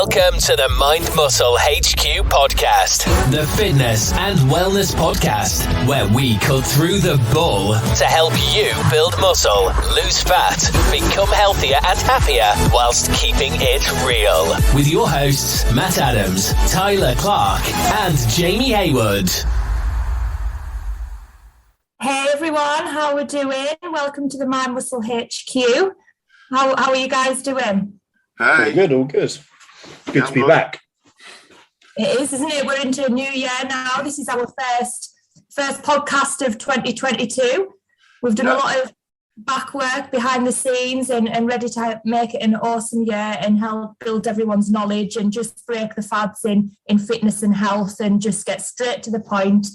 Welcome to the MindMuscle HQ podcast, the fitness and wellness podcast, where we cut through the bull to help you build muscle, lose fat, become healthier and happier whilst keeping it real. With your hosts, Matt Adams, Tyler Clark, and Jamie Haywood. Hey everyone, how are we doing? Welcome to the MindMuscle HQ. How are you guys doing? Hey. All good. Good to be back. It is, isn't it? We're into a new year now. This is our first podcast of 2022. We've done a lot of back work behind the scenes and ready to make it an awesome year and help build everyone's knowledge and just break the fads in fitness and health and just get straight to the point.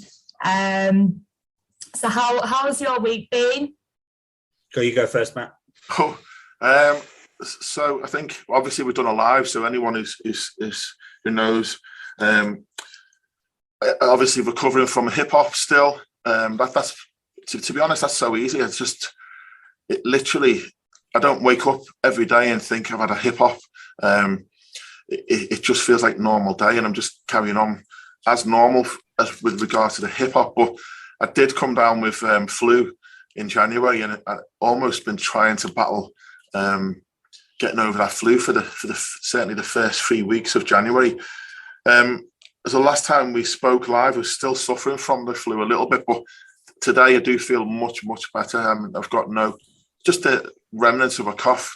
So how's your week been? You go first, Matt. So I think obviously we've done a live, so anyone who knows, obviously recovering from hip hop still. That's to be honest, that's so easy. It's just literally, I don't wake up every day and think I've had a hip hop. It just feels like normal day, and I'm just carrying on as normal as with regard to the hip hop. But I did come down with flu in January, and I almost been trying to battle getting over that flu for certainly the first 3 weeks of January. As the last time we spoke live, I was still suffering from the flu a little bit, but today I do feel much better. I've got just the remnants of a cough,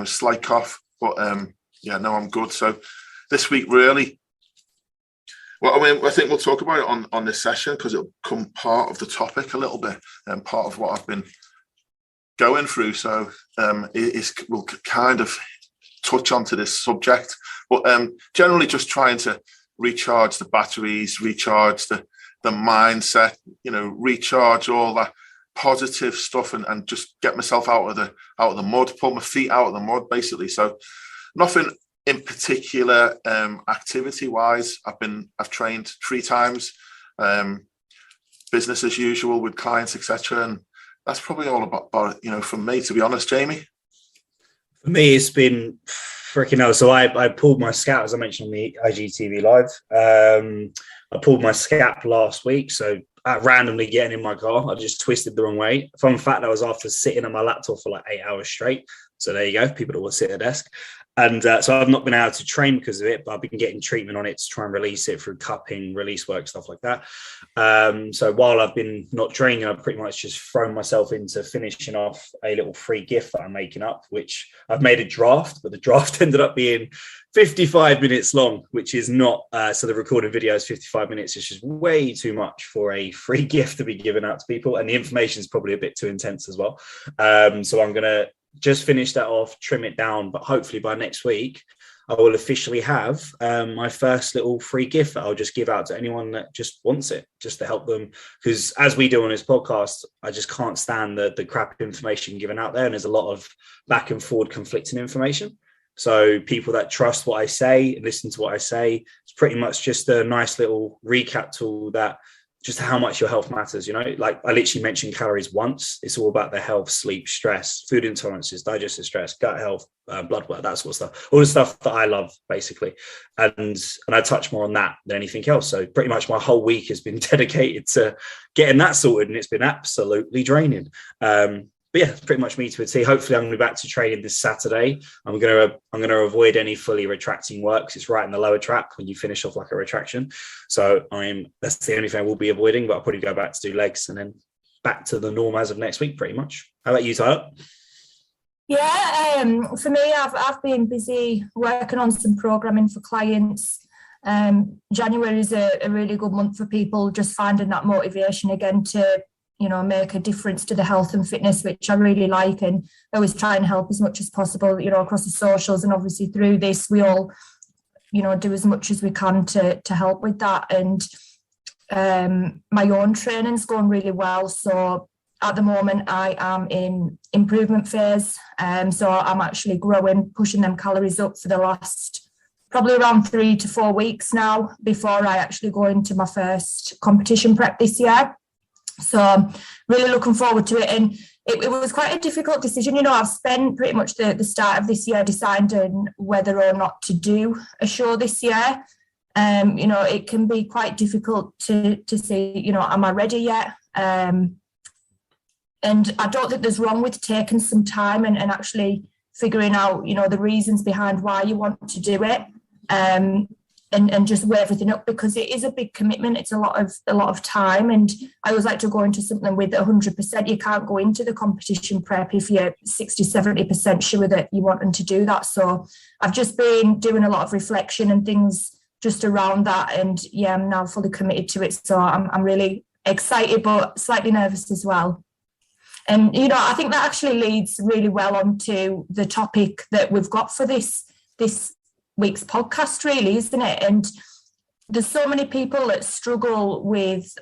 slight cough, but I'm good. So this week really, well, I mean, I think we'll talk about it on this session because it'll become part of the topic a little bit and part of what I've been going through. So we'll kind of touch onto this subject, but generally just trying to recharge the batteries, recharge the mindset, recharge all that positive stuff and just get myself out of the mud, pull my feet out of the mud, basically. So nothing in particular activity wise. I've trained 3 times, business as usual with clients, etc. And that's probably all about from me, to be honest, Jamie. For me, it's been freaking hell. So I pulled my scap, as I mentioned on the IGTV live. I pulled my scap last week. So randomly getting in my car, I just twisted the wrong way. Fun fact, I was after sitting on my laptop for like 8 hours straight. So there you go. People that will sit at a desk. And so I've not been able to train because of it, but I've been getting treatment on it to try and release it through cupping, release work, stuff like that. So while I've been not training, I've pretty much just thrown myself into finishing off a little free gift that I'm making up, which I've made a draft, but the draft ended up being 55 minutes long, which is not, so the recorded video is 55 minutes. It's just way too much for a free gift to be given out to people. And the information is probably a bit too intense as well. So I'm going to just finish that off, trim it down, but hopefully by next week I will officially have my first little free gift that I'll just give out to anyone that just wants it, just to help them. Because as we do on this podcast, I just can't stand the crap information given out there, and there's a lot of back and forward conflicting information. So people that trust what I say and listen to what I say, it's pretty much just a nice little recap tool that just how much your health matters, like I literally mentioned calories once. It's all about the health, sleep, stress, food intolerances, digestive stress, gut health, blood work, that sort of stuff, all the stuff that I love basically. And I touch more on that than anything else. So pretty much my whole week has been dedicated to getting that sorted, and it's been absolutely draining. But yeah, pretty much me to a T. Hopefully I'm going to be back to training this Saturday. I'm going to avoid any fully retracting work because it's right in the lower trap when you finish off like a retraction. So that's the only thing I will be avoiding, but I'll probably go back to do legs and then back to the norm as of next week, pretty much. How about you, Tyler? Yeah, for me, I've been busy working on some programming for clients. January is a really good month for people just finding that motivation again to make a difference to the health and fitness, which I really like, and I always try and help as much as possible, across the socials, and obviously through this we all, do as much as we can to help with that. And my own training's going really well. So at the moment I am in improvement phase. So I'm actually growing, pushing them calories up for the last probably around 3 to 4 weeks now before I actually go into my first competition prep this year. So I'm really looking forward to it. And it was quite a difficult decision. You know, I've spent pretty much the start of this year deciding whether or not to do a show this year. You know, it can be quite difficult to say, you know, am I ready yet? And I don't think there's wrong with taking some time and actually figuring out, you know, the reasons behind why you want to do it. And just weigh everything up, because it is a big commitment. It's a lot of time, and I always like to go into something with 100%. You can't go into the competition prep if you're 60-70% sure that you want them to do that. So I've just been doing a lot of reflection and things just around that, and yeah, I'm now fully committed to it. So I'm really excited, but slightly nervous as well. And you know, I think that actually leads really well onto the topic that we've got for this week's podcast, really, isn't it? And there's so many people that struggle with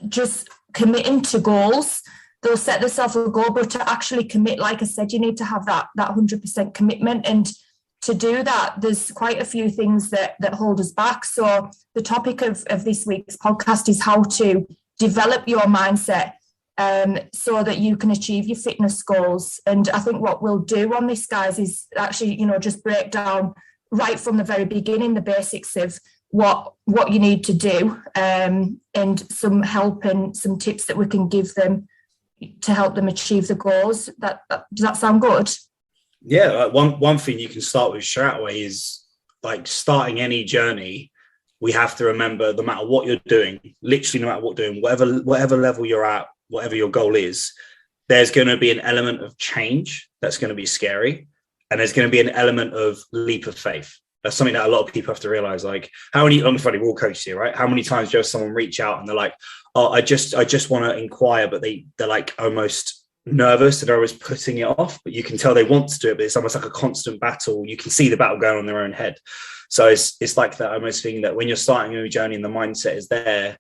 just committing to goals. They'll set themselves a goal, but to actually commit, like I said, you need to have that 100% commitment. And to do that, there's quite a few things that hold us back. So the topic of this week's podcast is how to develop your mindset so that you can achieve your fitness goals. And I think what we'll do on this, guys, is actually, you know, just break down right from the very beginning the basics of what you need to do, and some help and some tips that we can give them to help them achieve the goals. Does that sound good? Yeah, one thing you can start with straight away is, like, starting any journey, we have to remember, no matter what you're doing, literally no matter what you're doing, whatever level you're at, whatever your goal is, there's going to be an element of change that's going to be scary. And there's going to be an element of leap of faith. That's something that a lot of people have to realize. Like, we're all coaches here, right? How many times do you have someone reach out and they're like, oh, I just want to inquire, but they're like almost nervous, that they're always putting it off, but you can tell they want to do it, but it's almost like a constant battle. You can see the battle going on in their own head. So it's like that almost thing that when you're starting a new journey and the mindset is there,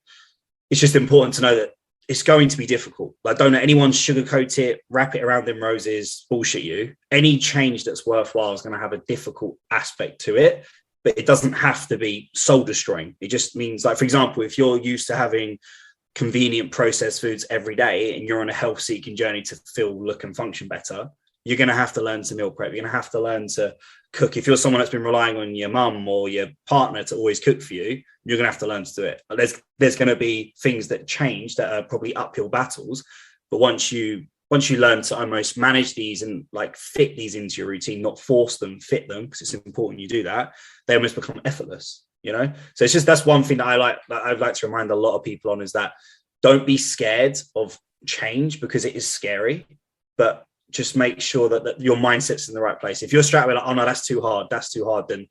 it's just important to know that it's going to be difficult. Like, don't let anyone sugarcoat it, wrap it around in roses, bullshit you. Any change that's worthwhile is going to have a difficult aspect to it, but it doesn't have to be soul destroying. It just means, like, for example, if you're used to having convenient processed foods every day and you're on a health seeking journey to feel, look and function better, you're going to have to learn to meal prep. You're going to have to learn to cook. If you're someone that's been relying on your mum or your partner to always cook for you, you're going to have to learn to do it. There's going to be things that change that are probably uphill battles. But once you learn to almost manage these and like fit these into your routine, not force them, fit them, because it's important you do that, they almost become effortless, you know? So it's just, that's one thing that I'd like to remind a lot of people on, is that don't be scared of change, because it is scary, but just make sure that your mindset's in the right place. If you're straight away like, oh no, that's too hard, then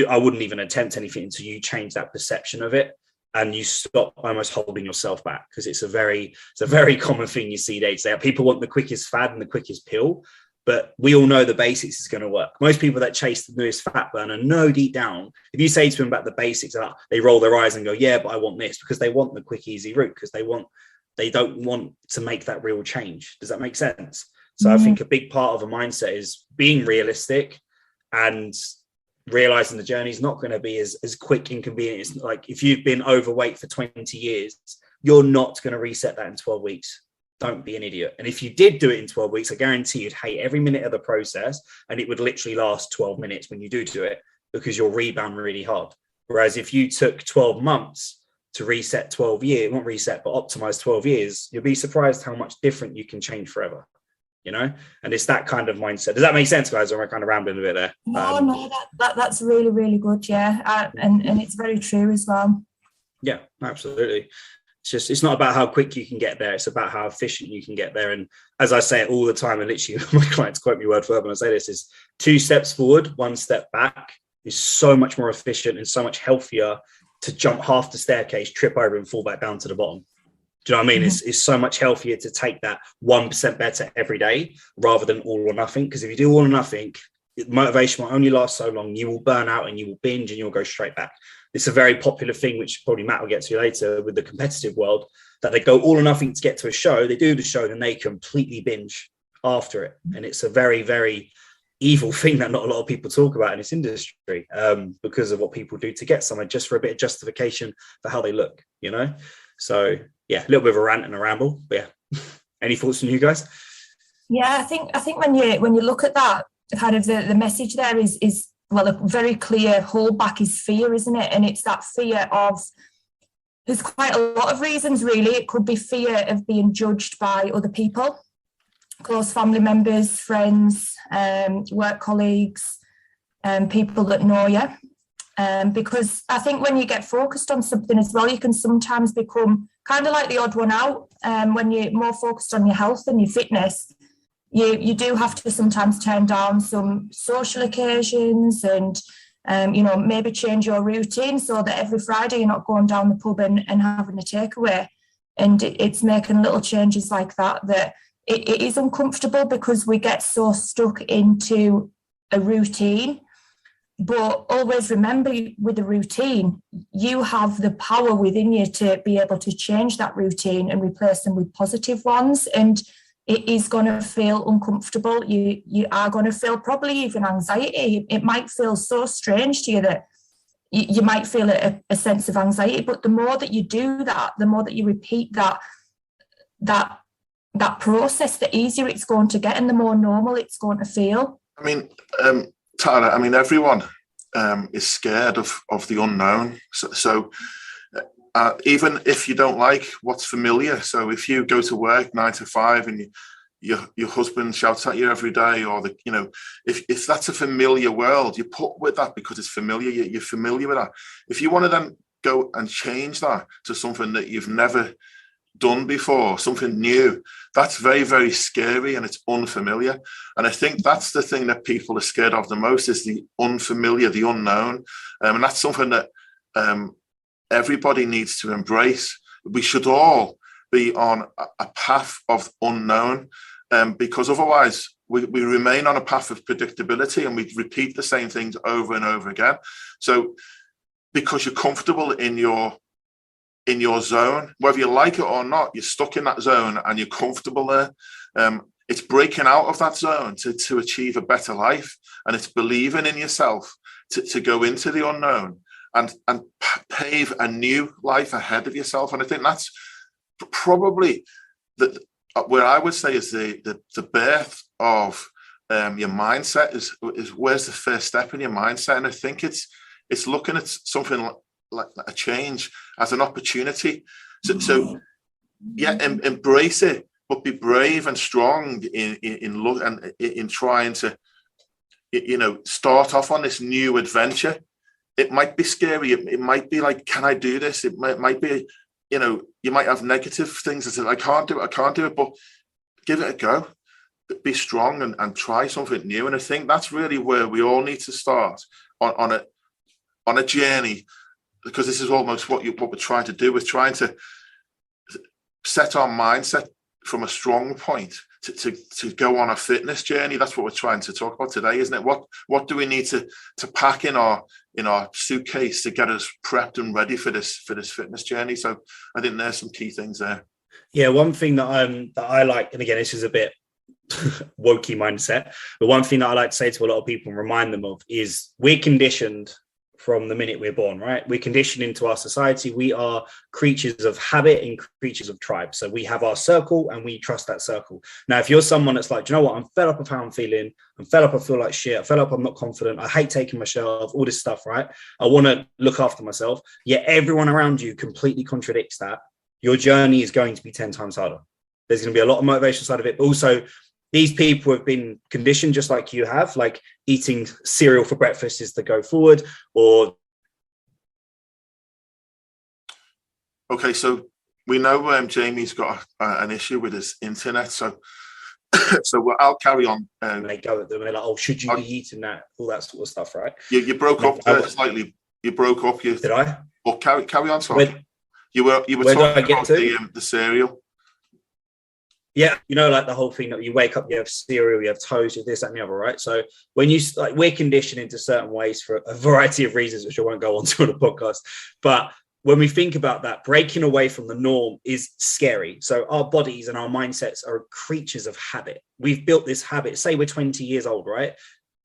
I wouldn't even attempt anything until you change that perception of it and you stop almost holding yourself back. Because it's a very common thing you see today. People want the quickest fad and the quickest pill, but we all know the basics is going to work. Most people that chase the newest fat burner know deep down, if you say to them about the basics, they roll their eyes and go, yeah, but I want this, because they want the quick, easy route, because they don't want to make that real change. Does that make sense? So I think a big part of a mindset is being realistic and realizing the journey is not going to be as quick and convenient. It's like, if you've been overweight for 20 years, you're not going to reset that in 12 weeks. Don't be an idiot. And if you did do it in 12 weeks, I guarantee you'd hate every minute of the process, and it would literally last 12 minutes when you do it, because you'll rebound really hard. Whereas if you took 12 months to reset 12 years, not reset, but optimize 12 years, you'll be surprised how much different you can change forever. You know, and it's that kind of mindset. Does that make sense, guys? Or am I kind of rambling a bit there? No, that's really, really good. Yeah. And it's very true as well. Yeah, absolutely. It's not about how quick you can get there. It's about how efficient you can get there. And as I say it all the time, and literally my clients quote me word for word when I say this, is 2 steps forward, 1 step back is so much more efficient and so much healthier to jump half the staircase, trip over and fall back down to the bottom. Do you know what I mean? Mm-hmm. It's so much healthier to take that 1% better every day rather than all or nothing. Because if you do all or nothing, motivation will only last so long. You will burn out and you will binge and you'll go straight back. It's a very popular thing, which probably Matt will get to later with the competitive world, that they go all or nothing to get to a show. They do the show, then they completely binge after it. And it's a very, very evil thing that not a lot of people talk about in this industry, because of what people do to get somewhere, just for a bit of justification for how they look, you know? So yeah, a little bit of a rant and a ramble, but yeah. Any thoughts from you guys? Yeah, I think when you look at that, kind of the message there is well, a very clear holdback is fear, isn't it? And it's that fear of, there's quite a lot of reasons really. It could be fear of being judged by other people, close family members, friends, work colleagues, people that know you. Because I think when you get focused on something as well, you can sometimes become kind of like the odd one out. When you're more focused on your health and your fitness, you do have to sometimes turn down some social occasions and, maybe change your routine so that every Friday you're not going down the pub and having a takeaway. And it's making little changes like that it is uncomfortable because we get so stuck into a routine. But always remember, with a routine, you have the power within you to be able to change that routine and replace them with positive ones. And it is going to feel uncomfortable. You are going to feel probably even anxiety. It might feel so strange to you that you might feel a sense of anxiety. But the more that you do that, the more that you repeat that process, the easier it's going to get and the more normal it's going to feel. I mean, Tara, everyone is scared of the unknown. So even if you don't like what's familiar, so if you go to work 9 to 5 and your husband shouts at you every day, or if that's a familiar world, you put with that because it's familiar. You're familiar with that. If you want to then go and change that to something that you've never done before, something new, that's very, very scary and it's unfamiliar. And I think that's the thing that people are scared of the most, is the unfamiliar, the unknown. And that's something that everybody needs to embrace. We should all be on a path of unknown, because otherwise we remain on a path of predictability and we repeat the same things over and over again. So because you're comfortable in your zone, whether you like it or not, you're stuck in that zone and you're comfortable there. It's breaking out of that zone to achieve a better life, and it's believing in yourself to go into the unknown and pave a new life ahead of yourself. And I think that's probably where I would say is the birth of your mindset is where's the first step in your mindset. And I think it's looking at something like a change as an opportunity. So embrace it, but be brave and strong in trying to, start off on this new adventure. It might be scary. It might be like, can I do this? It might be, you might have negative things that say, I can't do it, but give it a go. Be strong and try something new. And I think that's really where we all need to start on a journey, because this is almost what we're trying to do. We're trying to set our mindset from a strong point to go on a fitness journey. That's what we're trying to talk about today, isn't it? What do we need to pack in our suitcase to get us prepped and ready for this fitness journey? So I think there's some key things there. Yeah, one thing that I like, and again, this is a bit wokey mindset, but one thing that I like to say to a lot of people and remind them of is we're conditioned from the minute we're born, right? We're conditioned into our society. We are creatures of habit and creatures of tribe. So we have our circle and we trust that circle. Now, if you're someone that's like, do you know what? I'm fed up of how I'm feeling. I'm fed up. I feel like shit. I feel up. I'm not confident. I hate taking my shirt off, all this stuff, right? I want to look after myself. Yet everyone around you completely contradicts that. Your journey is going to be 10 times harder. There's going to be a lot of motivation side of it. But also, these people have been conditioned just like you have, like eating cereal for breakfast is the go forward, or. Okay, so we know Jamie's got an issue with his internet, so I'll carry on. They go at them and they're like, "Oh, should you be eating that?" All that sort of stuff, right? You broke up slightly. You broke up. Did I? Well, carry on talking. You were talking about the cereal. Yeah, like the whole thing that you wake up, you have cereal, you have toast, you have this, that, and the other, right? So when we're conditioned into certain ways for a variety of reasons, which I won't go on to on the podcast. But when we think about that, breaking away from the norm is scary. So our bodies and our mindsets are creatures of habit. We've built this habit. Say we're 20 years old, right?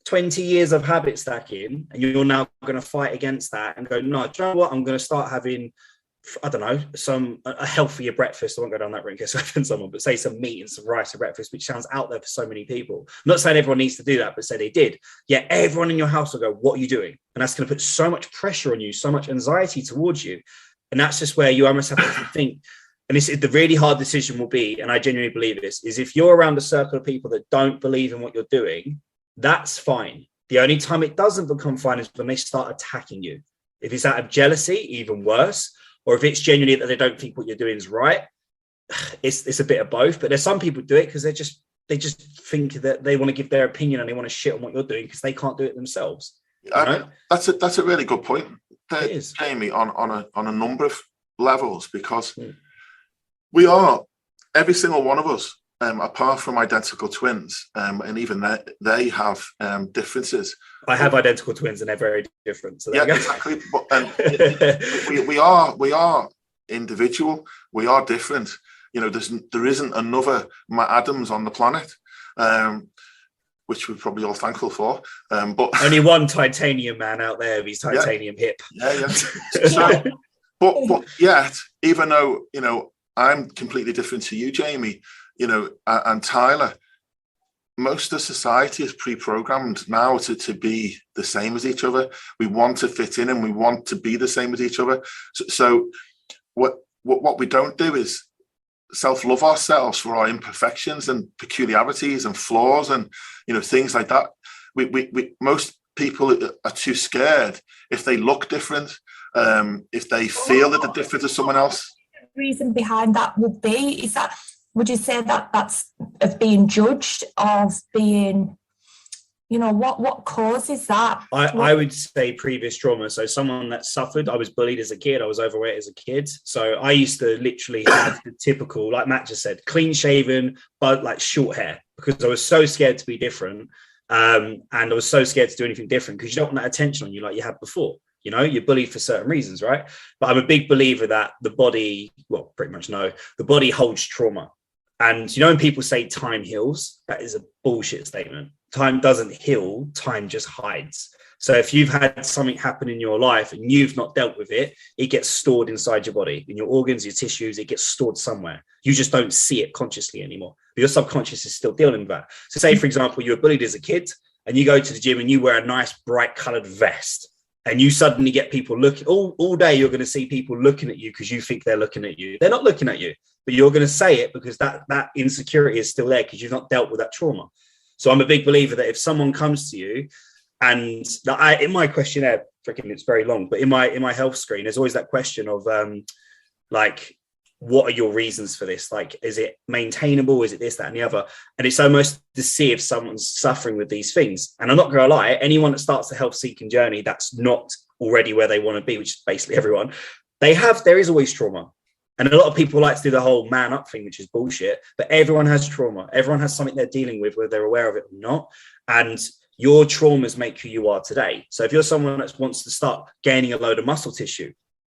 20 years of habit stacking, and you're now going to fight against that and go, no, do you know what? I'm going to start having I don't know, a healthier breakfast. I won't go down that route in case I offend someone, but say some meat and some rice at breakfast, which sounds out there for so many people. I'm not saying everyone needs to do that, but say they did. Yeah, everyone in your house will go, what are you doing? And that's going to put so much pressure on you, so much anxiety towards you. And that's just where you almost have to think. And this is the really hard decision will be, and I genuinely believe this, is if you're around a circle of people that don't believe in what you're doing, that's fine. The only time it doesn't become fine is when they start attacking you. If it's out of jealousy, even worse. Or if it's genuinely that they don't think what you're doing is right, it's a bit of both. But there's some people do it because they just think that they want to give their opinion and they want to shit on what you're doing because they can't do it themselves. That's a really good point, Jamie, on a number of levels, because we are, every single one of us, apart from identical twins, and even they have differences. I have identical twins and they're very different. So yeah, exactly. But we are individual. We are different. You know, there isn't another Matt Adams on the planet, which we're probably all thankful for. But only one titanium man out there with his titanium hip. Yeah. So, but yet, even though, you know, I'm completely different to you, Jamie, you know, and Tyler, most of society is pre-programmed now to be the same as each other. We want to fit in and we want to be the same as each other. So what we don't do is self-love ourselves for our imperfections and peculiarities and flaws and, you know, things like that. We most people are too scared if they look different, if they feel that they're different to someone else. The reason behind that would you say that that's of being judged, of being, you know, what causes that? I would say previous trauma. So someone that suffered, I was bullied as a kid, I was overweight as a kid. So I used to literally have the typical, like Matt just said, clean shaven, but like short hair, because I was so scared to be different. And I was so scared to do anything different because you don't want that attention on you like you had before. You know, you're bullied for certain reasons, right? But I'm a big believer that the body, well, pretty much no, the body holds trauma. And, you know, when people say time heals, that is a bullshit statement. Time doesn't heal, time just hides. So if you've had something happen in your life and you've not dealt with it, it gets stored inside your body, in your organs, your tissues, it gets stored somewhere. You just don't see it consciously anymore. But your subconscious is still dealing with that. So say, for example, you were bullied as a kid and you go to the gym and you wear a nice bright colored vest. And you suddenly get people looking all day. You're going to see people looking at you because you think they're looking at you. They're not looking at you, but you're going to say it because that insecurity is still there because you've not dealt with that trauma. So I'm a big believer that if someone comes to you, and in my questionnaire, it's very long, but in my health screen, there's always that question of like, what are your reasons for this? Like, is it maintainable? Is it this, that, and the other? And it's almost to see if someone's suffering with these things. And I'm not going to lie, anyone that starts the health seeking journey that's not already where they want to be, which is basically everyone, there is always trauma. And a lot of people like to do the whole man up thing, which is bullshit, but everyone has trauma. Everyone has something they're dealing with, whether they're aware of it or not. And your traumas make who you are today. So if you're someone that wants to start gaining a load of muscle tissue,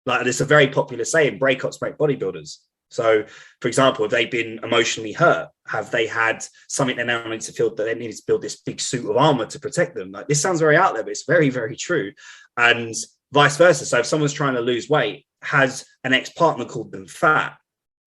like it's a very popular saying, breakups make bodybuilders. So, for example, if they've been emotionally hurt, have they had something they now need to feel that they need to build this big suit of armor to protect them? Like, this sounds very out there, but it's very, very true. And vice versa. So if someone's trying to lose weight, has an ex-partner called them fat,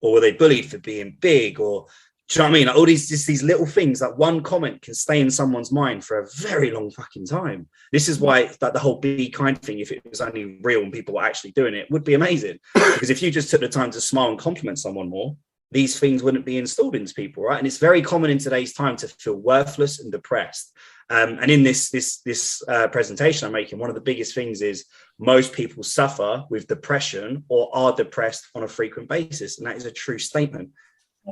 or were they bullied for being big, or do you know what I mean? Like all these little things, that one comment can stay in someone's mind for a very long fucking time. This is why that the whole be kind thing, if it was only real and people were actually doing it, would be amazing. Because if you just took the time to smile and compliment someone more, these things wouldn't be installed into people, right? And it's very common in today's time to feel worthless and depressed. And in this presentation I'm making, one of the biggest things is most people suffer with depression or are depressed on a frequent basis. And that is a true statement.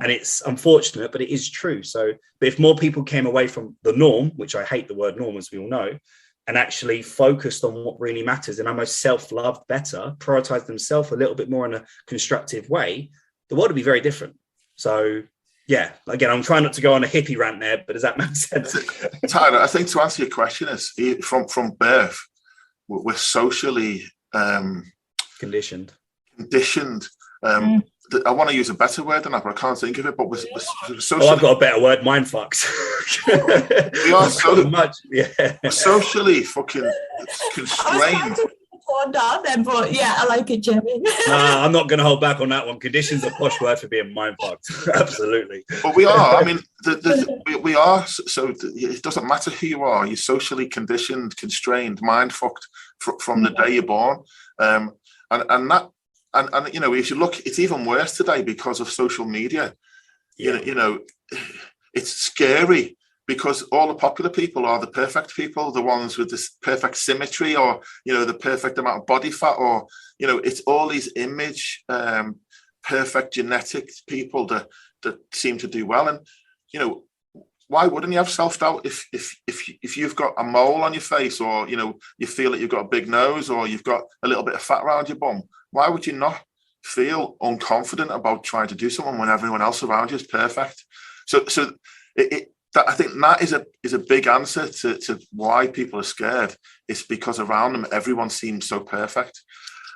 And it's unfortunate, but it is true. So, but if more people came away from the norm, which I hate the word norm, as we all know, and actually focused on what really matters and almost self-loved better, prioritized themselves a little bit more in a constructive way, the world would be very different. So, yeah, again, I'm trying not to go on a hippie rant there, but does that make sense? Tyler, I think to answer your question is from birth, we're socially conditioned. I want to use a better word than that, but I can't think of it. But we're socially... I've got a better word. Mind fucks. We are so much. Yeah. We're socially fucking constrained. toned down then, but yeah, I like it, Jamie. Nah, I'm not going to hold back on that one. Condition's a posh word for being mind fucked. Absolutely. But we are. I mean, we are. So it doesn't matter who you are. You're socially conditioned, constrained, mind fucked from the day you're born. And you know, if you look, it's even worse today because of social media. Yeah. You know, it's scary because all the popular people are the perfect people, the ones with this perfect symmetry, or, you know, the perfect amount of body fat, or, you know, it's all these image, perfect genetic people that seem to do well. And, you know, why wouldn't you have self-doubt if you've got a mole on your face, or, you know, you feel that you've got a big nose, or you've got a little bit of fat around your bum? Why would you not feel unconfident about trying to do something when everyone else around you is perfect? So I think that is a big answer to why people are scared. It's because around them everyone seems so perfect.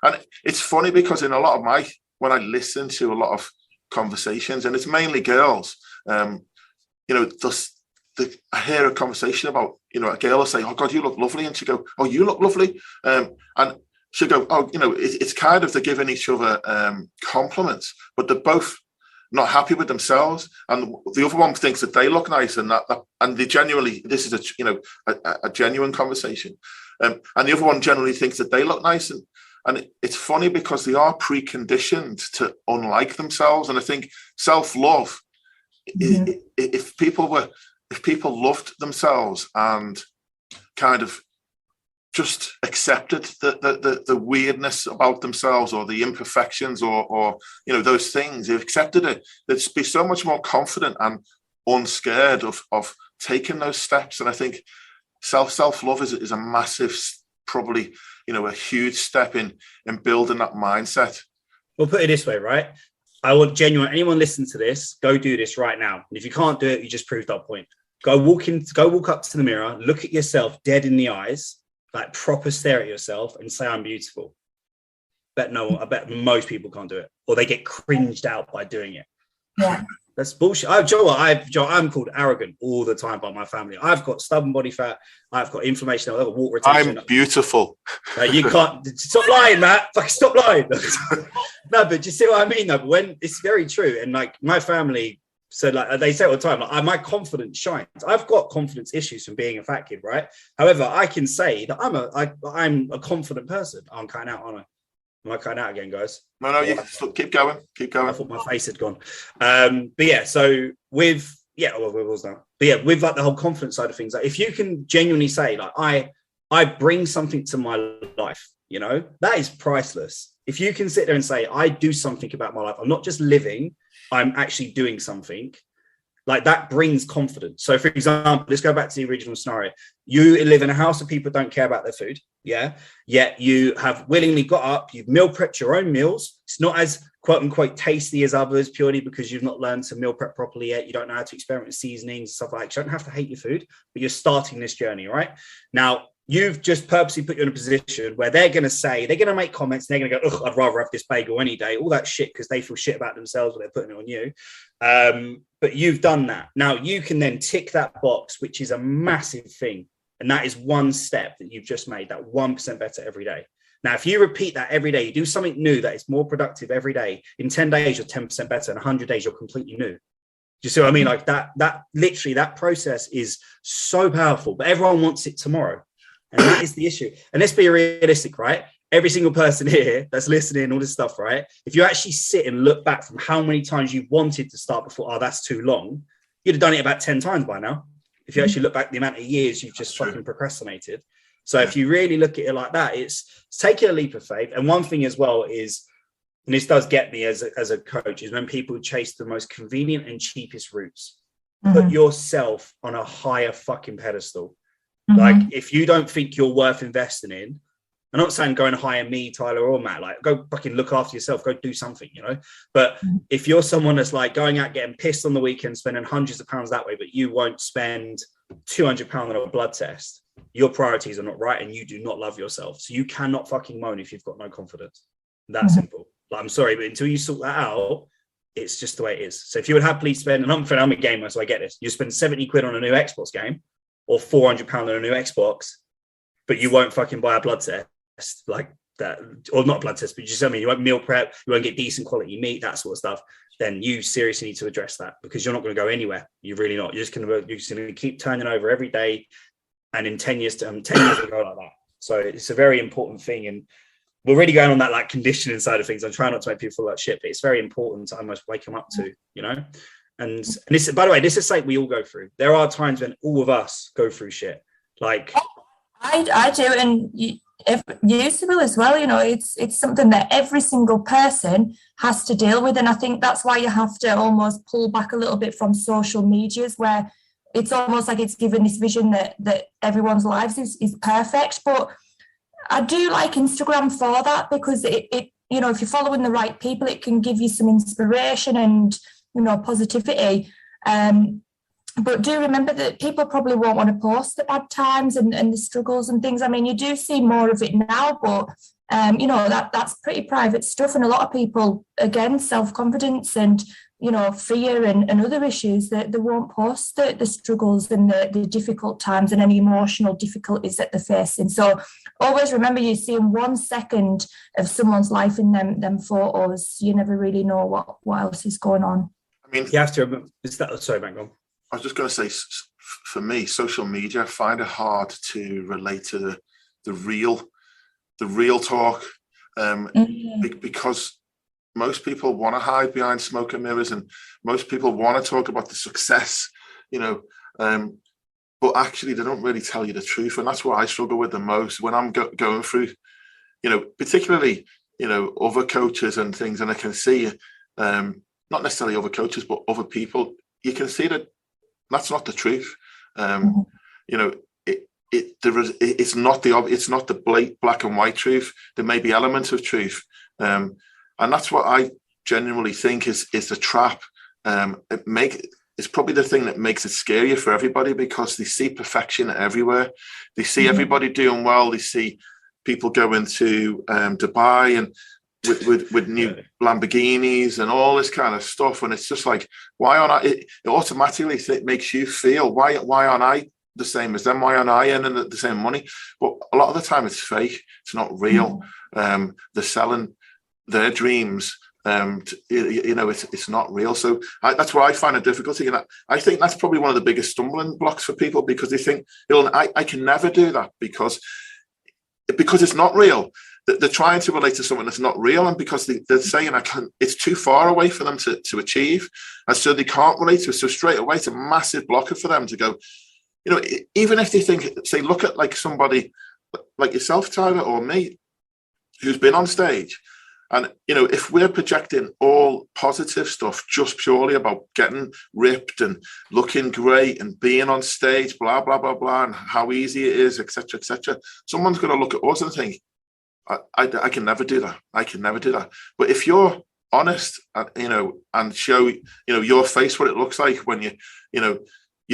And it's funny because in a lot of when I listen to a lot of conversations, and it's mainly girls, you know, I hear a conversation about, you know, a girl will say, "Oh God, you look lovely," and she go, "Oh, you look lovely," and she'll go, "Oh, you know," it's kind of they're giving each other compliments, but they're both not happy with themselves, and the other one thinks that they look nice, and and they genuinely, this is a genuine conversation, and the other one generally thinks that they look nice, and it's funny because they are preconditioned to unlike themselves. And I think self-love, if people loved themselves and kind of just accepted the weirdness about themselves, or the imperfections, or you know, those things, they've accepted it, they'd be so much more confident and unscared of taking those steps. And I think self-love is a massive, probably, you know, a huge step in building that mindset. We'll put it this way, right? I want anyone listening to this, go do this right now. And if you can't do it, you just proved our point. Go walk up to the mirror, look at yourself dead in the eyes, like proper stare at yourself and say, "I'm beautiful." I bet most people can't do it, or they get cringed out by doing it. Yeah. That's bullshit. I'm called arrogant all the time by my family. I've got stubborn body fat. I've got inflammation. I've got water retention. I'm beautiful. You can't stop lying, Matt. Fucking stop lying. No, but you see what I mean? Though, when it's very true, and like my family. So like they say all the time, like, my confidence shines. I've got confidence issues from being a fat kid, right? However, I can say that I'm a confident person. I'm cutting out, aren't I? Am I cutting out again, guys? No, you keep going. I thought my face had gone. But yeah, so with like the whole confidence side of things, like if you can genuinely say, like, I bring something to my life, you know, that is priceless. If you can sit there and say, I do something about my life, I'm not just living, I'm actually doing something, like that brings confidence. So for example, let's go back to the original scenario. You live in a house of people who don't care about their food, yeah, yet you have willingly got up, you've meal prepped your own meals. It's not as quote unquote tasty as others, purely because you've not learned to meal prep properly yet. You don't know how to experiment with seasonings and stuff like that. You don't have to hate your food, but you're starting this journey, right? Now, you've just purposely put you in a position where they're going to make comments, and they're going to go, "Ugh, I'd rather have this bagel any day," all that shit, because they feel shit about themselves when they're putting it on you. But you've done that. Now you can then tick that box, which is a massive thing. And that is one step that you've just made, that 1% better every day. Now, if you repeat that every day, you do something new that is more productive every day, in 10 days, you're 10% better. In 100 days, you're completely new. Do you see what I mean? Like that literally, that process is so powerful, but everyone wants it tomorrow. And that is the issue. And let's be realistic, right? Every single person here that's listening, all this stuff, right? If you actually sit and look back from how many times you wanted to start before, "Oh, that's too long," you'd have done it about 10 times by now. If you actually look back the amount of years you've just fucking procrastinated. So if you really look at it like that, it's taking a leap of faith. And one thing as well is, and this does get me as a coach, is when people chase the most convenient and cheapest routes. Put yourself on a higher fucking pedestal. Like, if you don't think you're worth investing in, I'm not saying go and hire me, Tyler, or Matt, like, go fucking look after yourself, go do something, you know. But if you're someone that's like going out getting pissed on the weekend, spending hundreds of pounds that way, but you won't spend £200 on a blood test, your priorities are not right, and you do not love yourself. So you cannot fucking moan if you've got no confidence. That simple. Like, I'm sorry, but until you sort that out, it's just the way it is. So if you would happily spend, and I'm a gamer, so I get this, you spend 70 quid on a new Xbox game, or £400 on a new Xbox, but you won't fucking buy a blood test. Like, that, or not blood test, but just, I mean, you won't meal prep, you won't get decent quality meat, that sort of stuff, then you seriously need to address that, because you're not going to go anywhere. You're really not. You're just going to keep turning over every day, and in 10 years, 10 years will go like that. So it's a very important thing, and we're really going on that like conditioning side of things. I'm trying not to make people feel like shit, but it's very important to almost wake them up to, you know. And this, by the way, this is something we all go through. There are times when all of us go through shit. Like I do, and you will as well. You know, it's something that every single person has to deal with, and I think that's why you have to almost pull back a little bit from social medias, where it's almost like it's given this vision that everyone's lives is perfect. But I do like Instagram for that, because it you know, if you're following the right people, it can give you some inspiration and, you know, positivity. But do remember that people probably won't want to post the bad times and the struggles and things. I mean, you do see more of it now, but, you know, that's pretty private stuff. And a lot of people, again, self-confidence and, you know, fear and other issues, that they won't post the struggles and the difficult times and any emotional difficulties that they're facing. So always remember, you're seeing 1 second of someone's life in them photos. You never really know what else is going on. I mean, you have to remember, sorry, Matt, go on. I was just going to say, for me, social media, I find it hard to relate to the real talk, because most people want to hide behind smoke and mirrors, and most people want to talk about the success, you know, but actually they don't really tell you the truth, and that's what I struggle with the most when I'm going through, you know, particularly, you know, other coaches and things, and I can see, not necessarily other coaches, but other people, you can see that that's not the truth. You know, it's not the black and white truth. There may be elements of truth, and that's what I genuinely think is the trap. It's probably the thing that makes it scarier for everybody, because they see perfection everywhere. They see everybody doing well. They see people going to Dubai and with new Lamborghinis and all this kind of stuff, and it's just like, why aren't I? It automatically makes you feel, why aren't I the same as them? Why aren't I earning the same money? But a lot of the time it's fake. It's not real. They're selling their dreams. You know, it's not real. So that's where I find a difficulty, and I think that's probably one of the biggest stumbling blocks for people, because they think, I can never do that because it's not real. They're trying to relate to something that's not real, and because they're saying it's too far away for them to achieve, and so they can't relate to it. So straight away, it's a massive blocker for them to go. You know, even if they say, look at like somebody like yourself, Tyler, or me, who's been on stage, and you know, if we're projecting all positive stuff just purely about getting ripped and looking great and being on stage, blah blah blah blah, and how easy it is, etc., etc., someone's going to look at us and think, I can never do that. I can never do that. But if you're honest, you know, and show, you know, your face, what it looks like when you're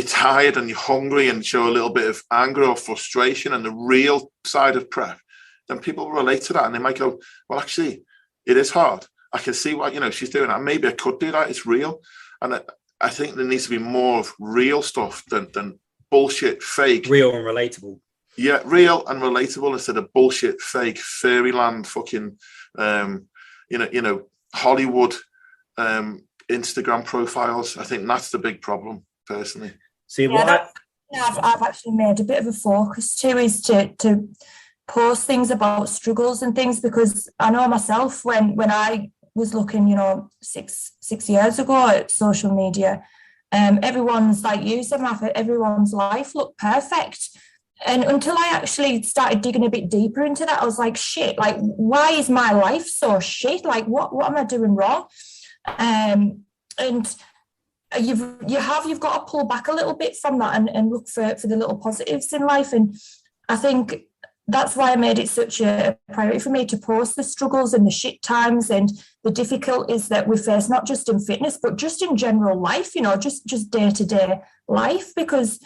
tired and you're hungry, and show a little bit of anger or frustration and the real side of prep, then people relate to that, and they might go, well, actually, it is hard. I can see what, you know, she's doing that. Maybe I could do that. It's real. And I think there needs to be more of real stuff than bullshit, fake. Real and relatable. Yeah, real and relatable instead of bullshit, fake, fairyland, fucking, you know, Hollywood Instagram profiles. I think that's the big problem, personally. See, I've actually made a bit of a focus too, is to post things about struggles and things, because I know myself when I was looking, you know, six years ago at social media, everyone's, like you said, Matthew, everyone's life looked perfect. And until I actually started digging a bit deeper into that, I was like, shit, like, why is my life so shit? Like, what am I doing wrong? And you've got to pull back a little bit from that and look for the little positives in life. And I think that's why I made it such a priority for me to post the struggles and the shit times and the difficulties that we face, not just in fitness, but just in general life, you know, just day-to-day life, because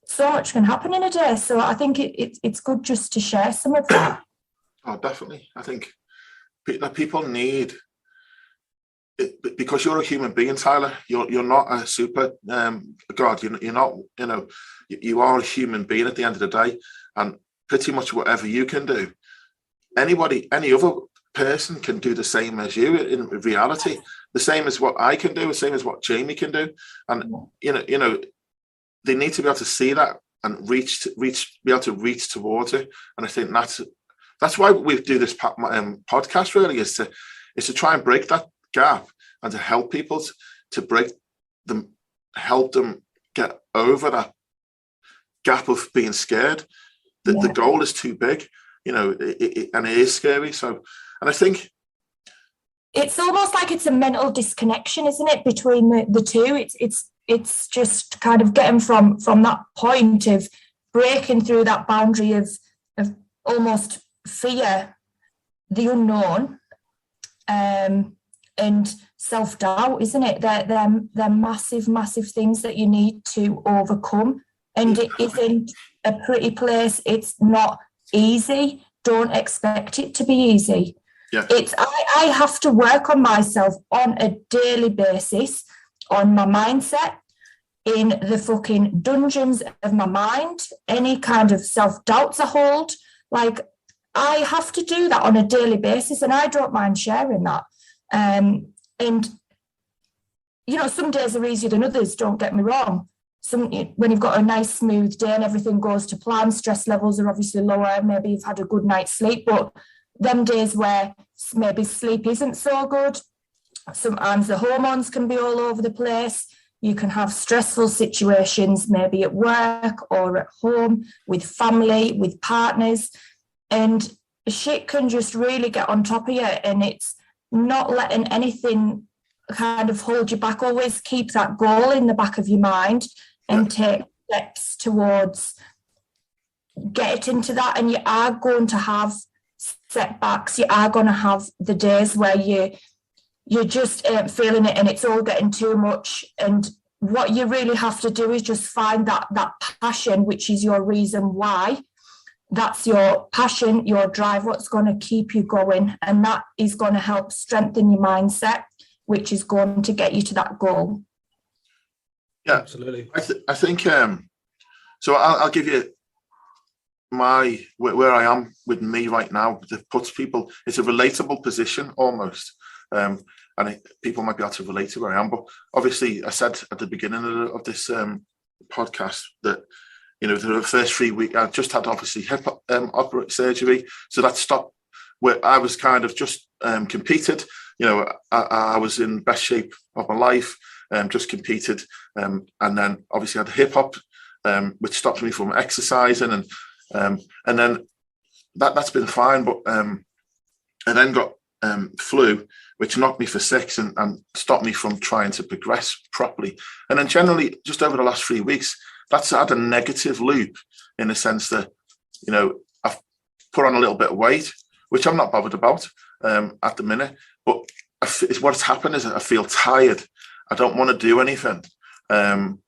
so much can happen in a day. So I think it's good just to share some of that. Oh, definitely. I think that people need it, because you're a human being, Tyler. You're not a super god. You're not. You know, you are a human being at the end of the day, and pretty much whatever you can do, any other person can do the same as you in reality, the same as what I can do, the same as what Jamie can do. And, you know, they need to be able to see that and be able to reach towards it. And I think that's why we do this podcast, really, is to try and break that gap and to help people to help them get over that gap of being scared. The goal is too big, you know, and it is scary. So, and I think it's almost like it's a mental disconnection, isn't it, between the two? It's just kind of getting from that point of breaking through that boundary of almost fear, the unknown, and self-doubt, isn't it? They're massive, massive things that you need to overcome. And it isn't a pretty place. It's not easy. Don't expect it to be easy. Yeah. I have to work on myself on a daily basis, on my mindset, in the fucking dungeons of my mind, any kind of self-doubts I hold. Like, I have to do that on a daily basis, and I don't mind sharing that. And, you know, some days are easier than others, don't get me wrong. When you've got a nice, smooth day and everything goes to plan, stress levels are obviously lower, maybe you've had a good night's sleep, but them days where maybe sleep isn't so good, sometimes the hormones can be all over the place. You can have stressful situations, maybe at work or at home, with family, with partners, and shit can just really get on top of you, and it's not letting anything kind of hold you back. Always keep that goal in the back of your mind and take steps towards getting to that. And you are going to have setbacks. You are going to have the days where you just ain't feeling it and it's all getting too much. And what you really have to do is just find that passion, which is your reason why. That's your passion, your drive, what's going to keep you going. And that is going to help strengthen your mindset, which is going to get you to that goal. Yeah, absolutely. I think, so I'll give you where I am with me right now, that puts people, it's a relatable position almost. And people might be able to relate to where I am. But obviously, I said at the beginning of this podcast that, you know, the first 3 weeks, I just had obviously hip surgery. So that stopped where I was kind of just competed. You know, I was in best shape of my life, just competed. And then obviously had hip hop, which stopped me from exercising. And then that's been fine. But I then got flu, which knocked me for 6 and stopped me from trying to progress properly. And then generally, just over the last 3 weeks, that's had a negative loop in the sense that, you know, I've put on a little bit of weight, which I'm not bothered about at the minute. But what's happened is I feel tired. I don't want to do anything. You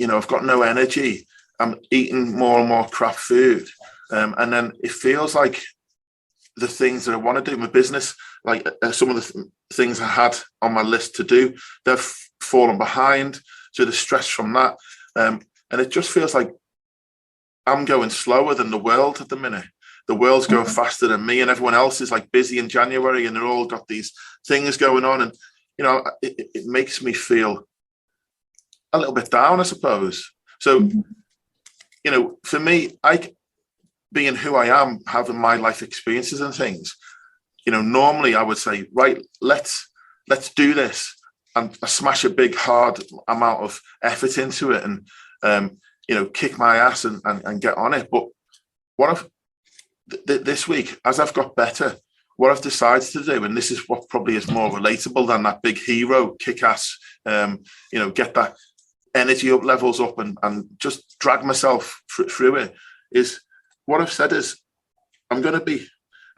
know, I've got no energy. I'm eating more and more crap food. And then it feels like the things that I want to do, my business, like some of the things I had on my list to do, they've fallen behind. So the stress from that. And it just feels like I'm going slower than the world at the minute. The world's going faster than me, and everyone else is like busy in January and they're all got these things going on. And, you know, it makes me feel a little bit down, I suppose. So, you know, for me, being who I am, having my life experiences and things, you know, normally I would say, right, let's do this. And I smash a big, hard amount of effort into it and, you know, kick my ass and get on it. But this week, as I've got better, what I've decided to do, and this is what probably is more relatable than that big hero, kick ass, you know, get that energy up, levels up and just drag myself through it, is what I've said is I'm going to be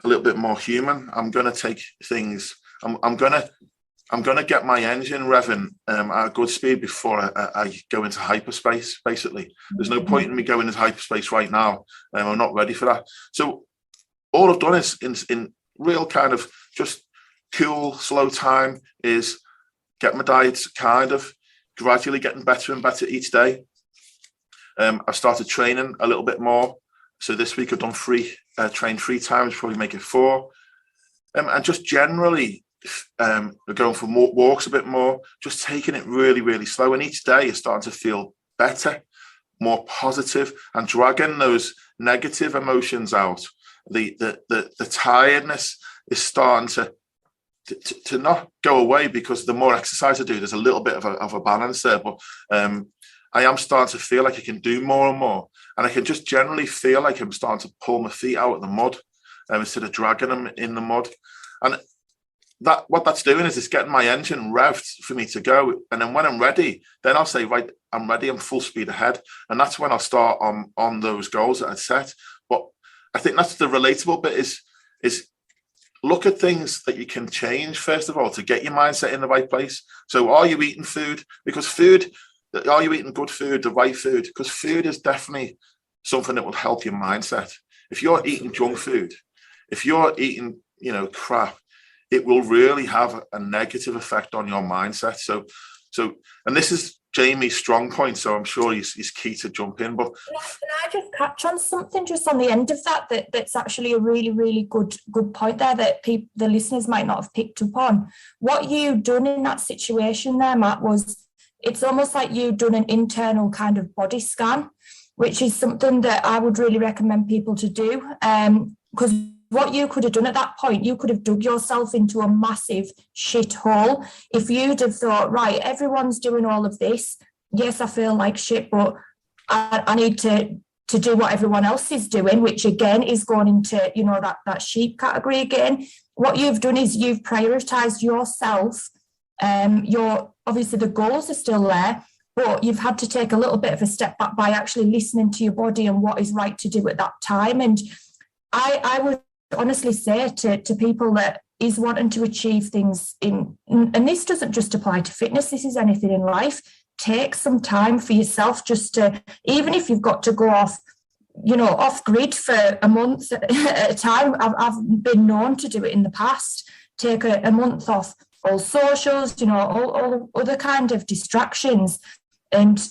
a little bit more human. I'm going to take things, I'm going to get my engine revving at a good speed before I go into hyperspace, basically. There's no point in me going into hyperspace right now. I'm not ready for that. So all I've done is in real kind of just cool, slow time is get my diet kind of gradually getting better and better each day. I started training a little bit more. So this week I've done trained 3 times, probably make it 4. And just generally going for more walks a bit more, just taking it really, really slow. And each day you're starting to feel better, more positive, and dragging those negative emotions out. The tiredness is starting to not go away, because the more exercise I do, there's a little bit of a balance there. But I am starting to feel like I can do more and more. And I can just generally feel like I'm starting to pull my feet out of the mud instead of dragging them in the mud. And what that's doing is it's getting my engine revved for me to go. And then when I'm ready, then I'll say, right, I'm ready, I'm full speed ahead. And that's when I'll start on those goals that I'd set. But I think that's the relatable bit is look at things that you can change, first of all, to get your mindset in the right place. So are you eating food? Because are you eating good food, the right food? Because food is definitely something that will help your mindset. If you're eating junk food, if you're eating, crap, it will really have a negative effect on your mindset. So, and this is Jamie's strong point, so I'm sure he's key to jump in. But can I just catch on something just on the end of that's actually a really, really good point there that the listeners might not have picked up on. What you done in that situation there, Matt, was it's almost like you've done an internal kind of body scan, which is something that I would really recommend people to do. Because what you could have done at that point, you could have dug yourself into a massive shit hole if you'd have thought, right, everyone's doing all of this. Yes, I feel like shit, but I need to do what everyone else is doing, which again is going into, that sheep category again. What you've done is you've prioritized yourself. Obviously the goals are still there, but you've had to take a little bit of a step back by actually listening to your body and what is right to do at that time. And I would honestly say to people that is wanting to achieve things and this doesn't just apply to fitness, this is anything in life, take some time for yourself, just to, even if you've got to go off grid for a month at a time. I've been known to do it in the past, take a month off all socials, all other kind of distractions, and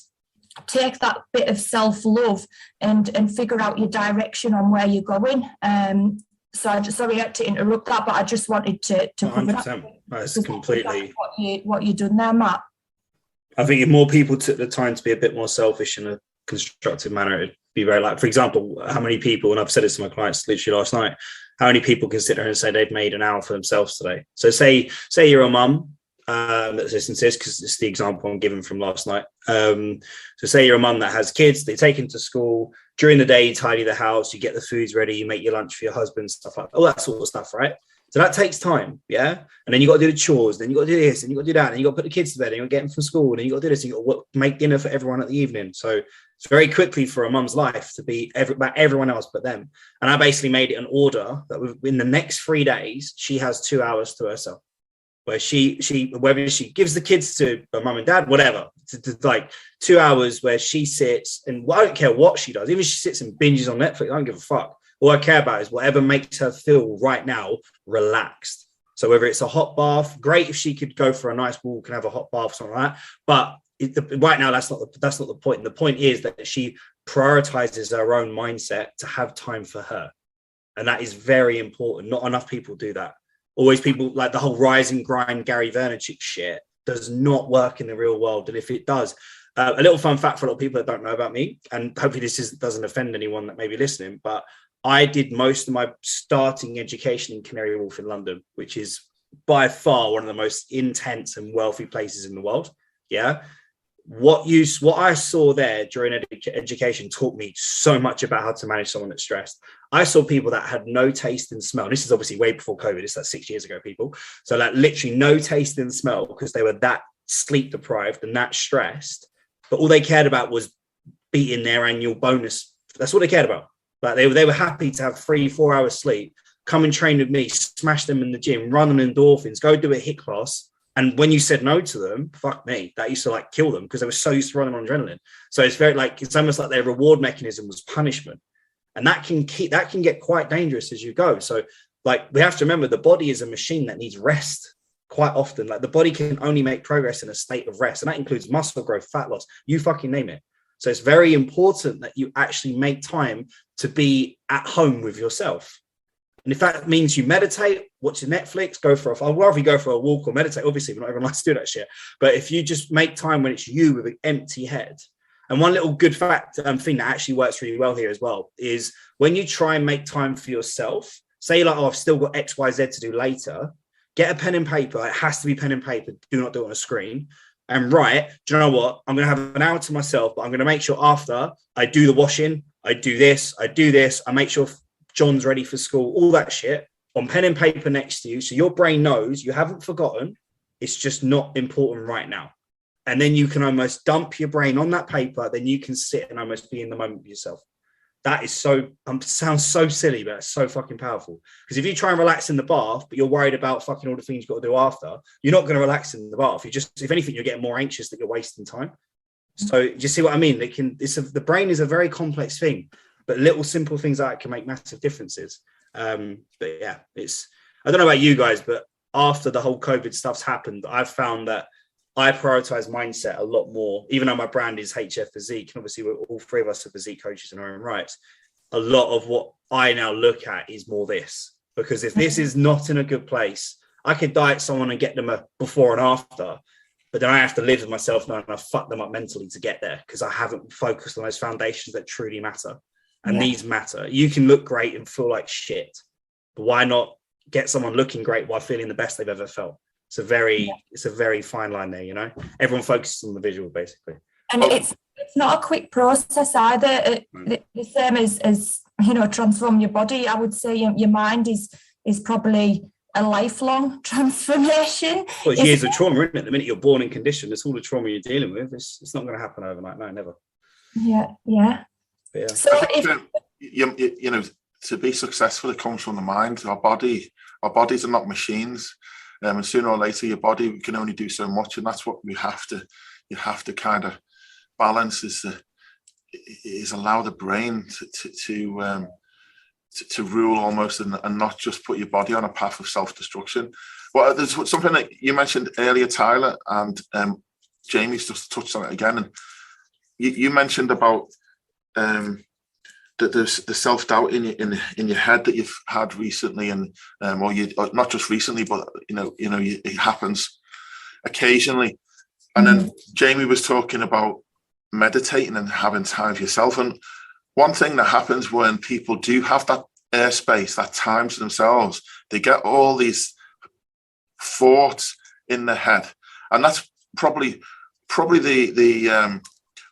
take that bit of self-love and figure out your direction on where you're going. So sorry to interrupt that, but I just wanted to cover that. That's completely what you've done there, Matt. I think if more people took the time to be a bit more selfish in a constructive manner, it'd be very for example, how many people, and I've said this to my clients literally last night, how many people can sit there and say they've made an hour for themselves today? So say you're a mum that's listening to this, because it's the example I'm giving from last night. So say you're a mum that has kids, they take them to school, during the day you tidy the house, you get the foods ready, you make your lunch for your husband, stuff like that, all that sort of stuff, right? So that takes time, yeah? And then you got to do the chores, then you got to do this, and you got to do that, and you got to put the kids to bed, and you got to get them from school, and then you got to do this, and you got to make dinner for everyone at the evening. So it's very quickly for a mum's life to be about everyone else but them. And I basically made it an order that in the next 3 days, she has 2 hours to herself, where she whether she gives the kids to her mum and dad, whatever, to like 2 hours where she sits, and I don't care what she does, even if she sits and binges on Netflix, I don't give a fuck. All I care about is whatever makes her feel right now relaxed. So whether it's a hot bath, great if she could go for a nice walk and have a hot bath, something like that. But right now, that's not the point. And the point is that she prioritizes her own mindset to have time for her. And that is very important. Not enough people do that. Always people like the whole rise and grind 𝗙𝗶𝗿𝘀𝗁 shit does not work in the real world. And if it does, a little fun fact for a lot of people that don't know about me, and hopefully this doesn't offend anyone that may be listening, but I did most of my starting education in Canary Wharf in London, which is by far one of the most intense and wealthy places in the world. Yeah. What I saw there during education taught me so much about how to manage someone that's stressed. I saw people that had no taste and smell. This is obviously way before COVID. It's like 6 years ago, people. So like literally no taste and smell because they were that sleep deprived and that stressed. But all they cared about was beating their annual bonus. That's what they cared about. Like they were happy to have 3-4 hours sleep, come and train with me, smash them in the gym, run on endorphins, go do a HIIT class. And when you said no to them, fuck me, that used to like kill them because they were so used to running on adrenaline. So it's it's almost like their reward mechanism was punishment. And that can get quite dangerous as you go. So like we have to remember the body is a machine that needs rest quite often. Like the body can only make progress in a state of rest. And that includes muscle growth, fat loss, you fucking name it. So it's very important that you actually make time to be at home with yourself. And if that means you meditate, watch Netflix, I'd rather you go for a walk or meditate. Obviously, not everyone likes to do that shit. But if you just make time when it's you with an empty head. And one little good fact thing that actually works really well here as well is when you try and make time for yourself, say like, oh, I've still got X, Y, Z to do later, get a pen and paper. It has to be pen and paper. Do not do it on a screen. And write, do you know what? I'm going to have an hour to myself, but I'm going to make sure after I do the washing, I do this, I make sure John's ready for school, all that shit on pen and paper next to you. So your brain knows you haven't forgotten. It's just not important right now. And then you can almost dump your brain on that paper. Then you can sit and almost be in the moment with yourself. That is sounds so silly, but it's so fucking powerful. Because if you try and relax in the bath, but you're worried about fucking all the things you've got to do after, you're not going to relax in the bath. If anything, you're getting more anxious that you're wasting time. So do you see what I mean? The brain is a very complex thing. But little simple things like that can make massive differences. But yeah, I don't know about you guys, but after the whole COVID stuff's happened, I've found that I prioritize mindset a lot more, even though my brand is HF Physique. And obviously, we're all three of us are physique coaches in our own rights. A lot of what I now look at is more this, because if this is not in a good place, I could diet someone and get them a before and after, but then I have to live with myself knowing I fucked them up mentally to get there because I haven't focused on those foundations that truly matter. And these matter. You can look great and feel like shit, but why not get someone looking great while feeling the best they've ever felt? It's a very fine line there, you know. Everyone focuses on the visual, basically. And it's not a quick process either. The same as you know, transform your body. I would say your mind is probably a lifelong transformation. Well, it's years of trauma, isn't it? The minute you're born and conditioned, it's all the trauma you're dealing with. It's not going to happen overnight. No, never. Yeah. Yeah. So you know, to be successful, it comes from the mind. Our bodies are not machines, and sooner or later, your body can only do so much, and that's what you have to kind of balance. Is allow the brain to rule almost, and not just put your body on a path of self-destruction. Well, there's something that you mentioned earlier, Tyler, and Jamie's just touched on it again, and you mentioned about the self-doubt in your head that you've had recently, and or not just recently, but it happens occasionally. And then Jamie was talking about meditating and having time for yourself. And one thing that happens when people do have that airspace, that time to themselves, they get all these thoughts in their head, and that's probably the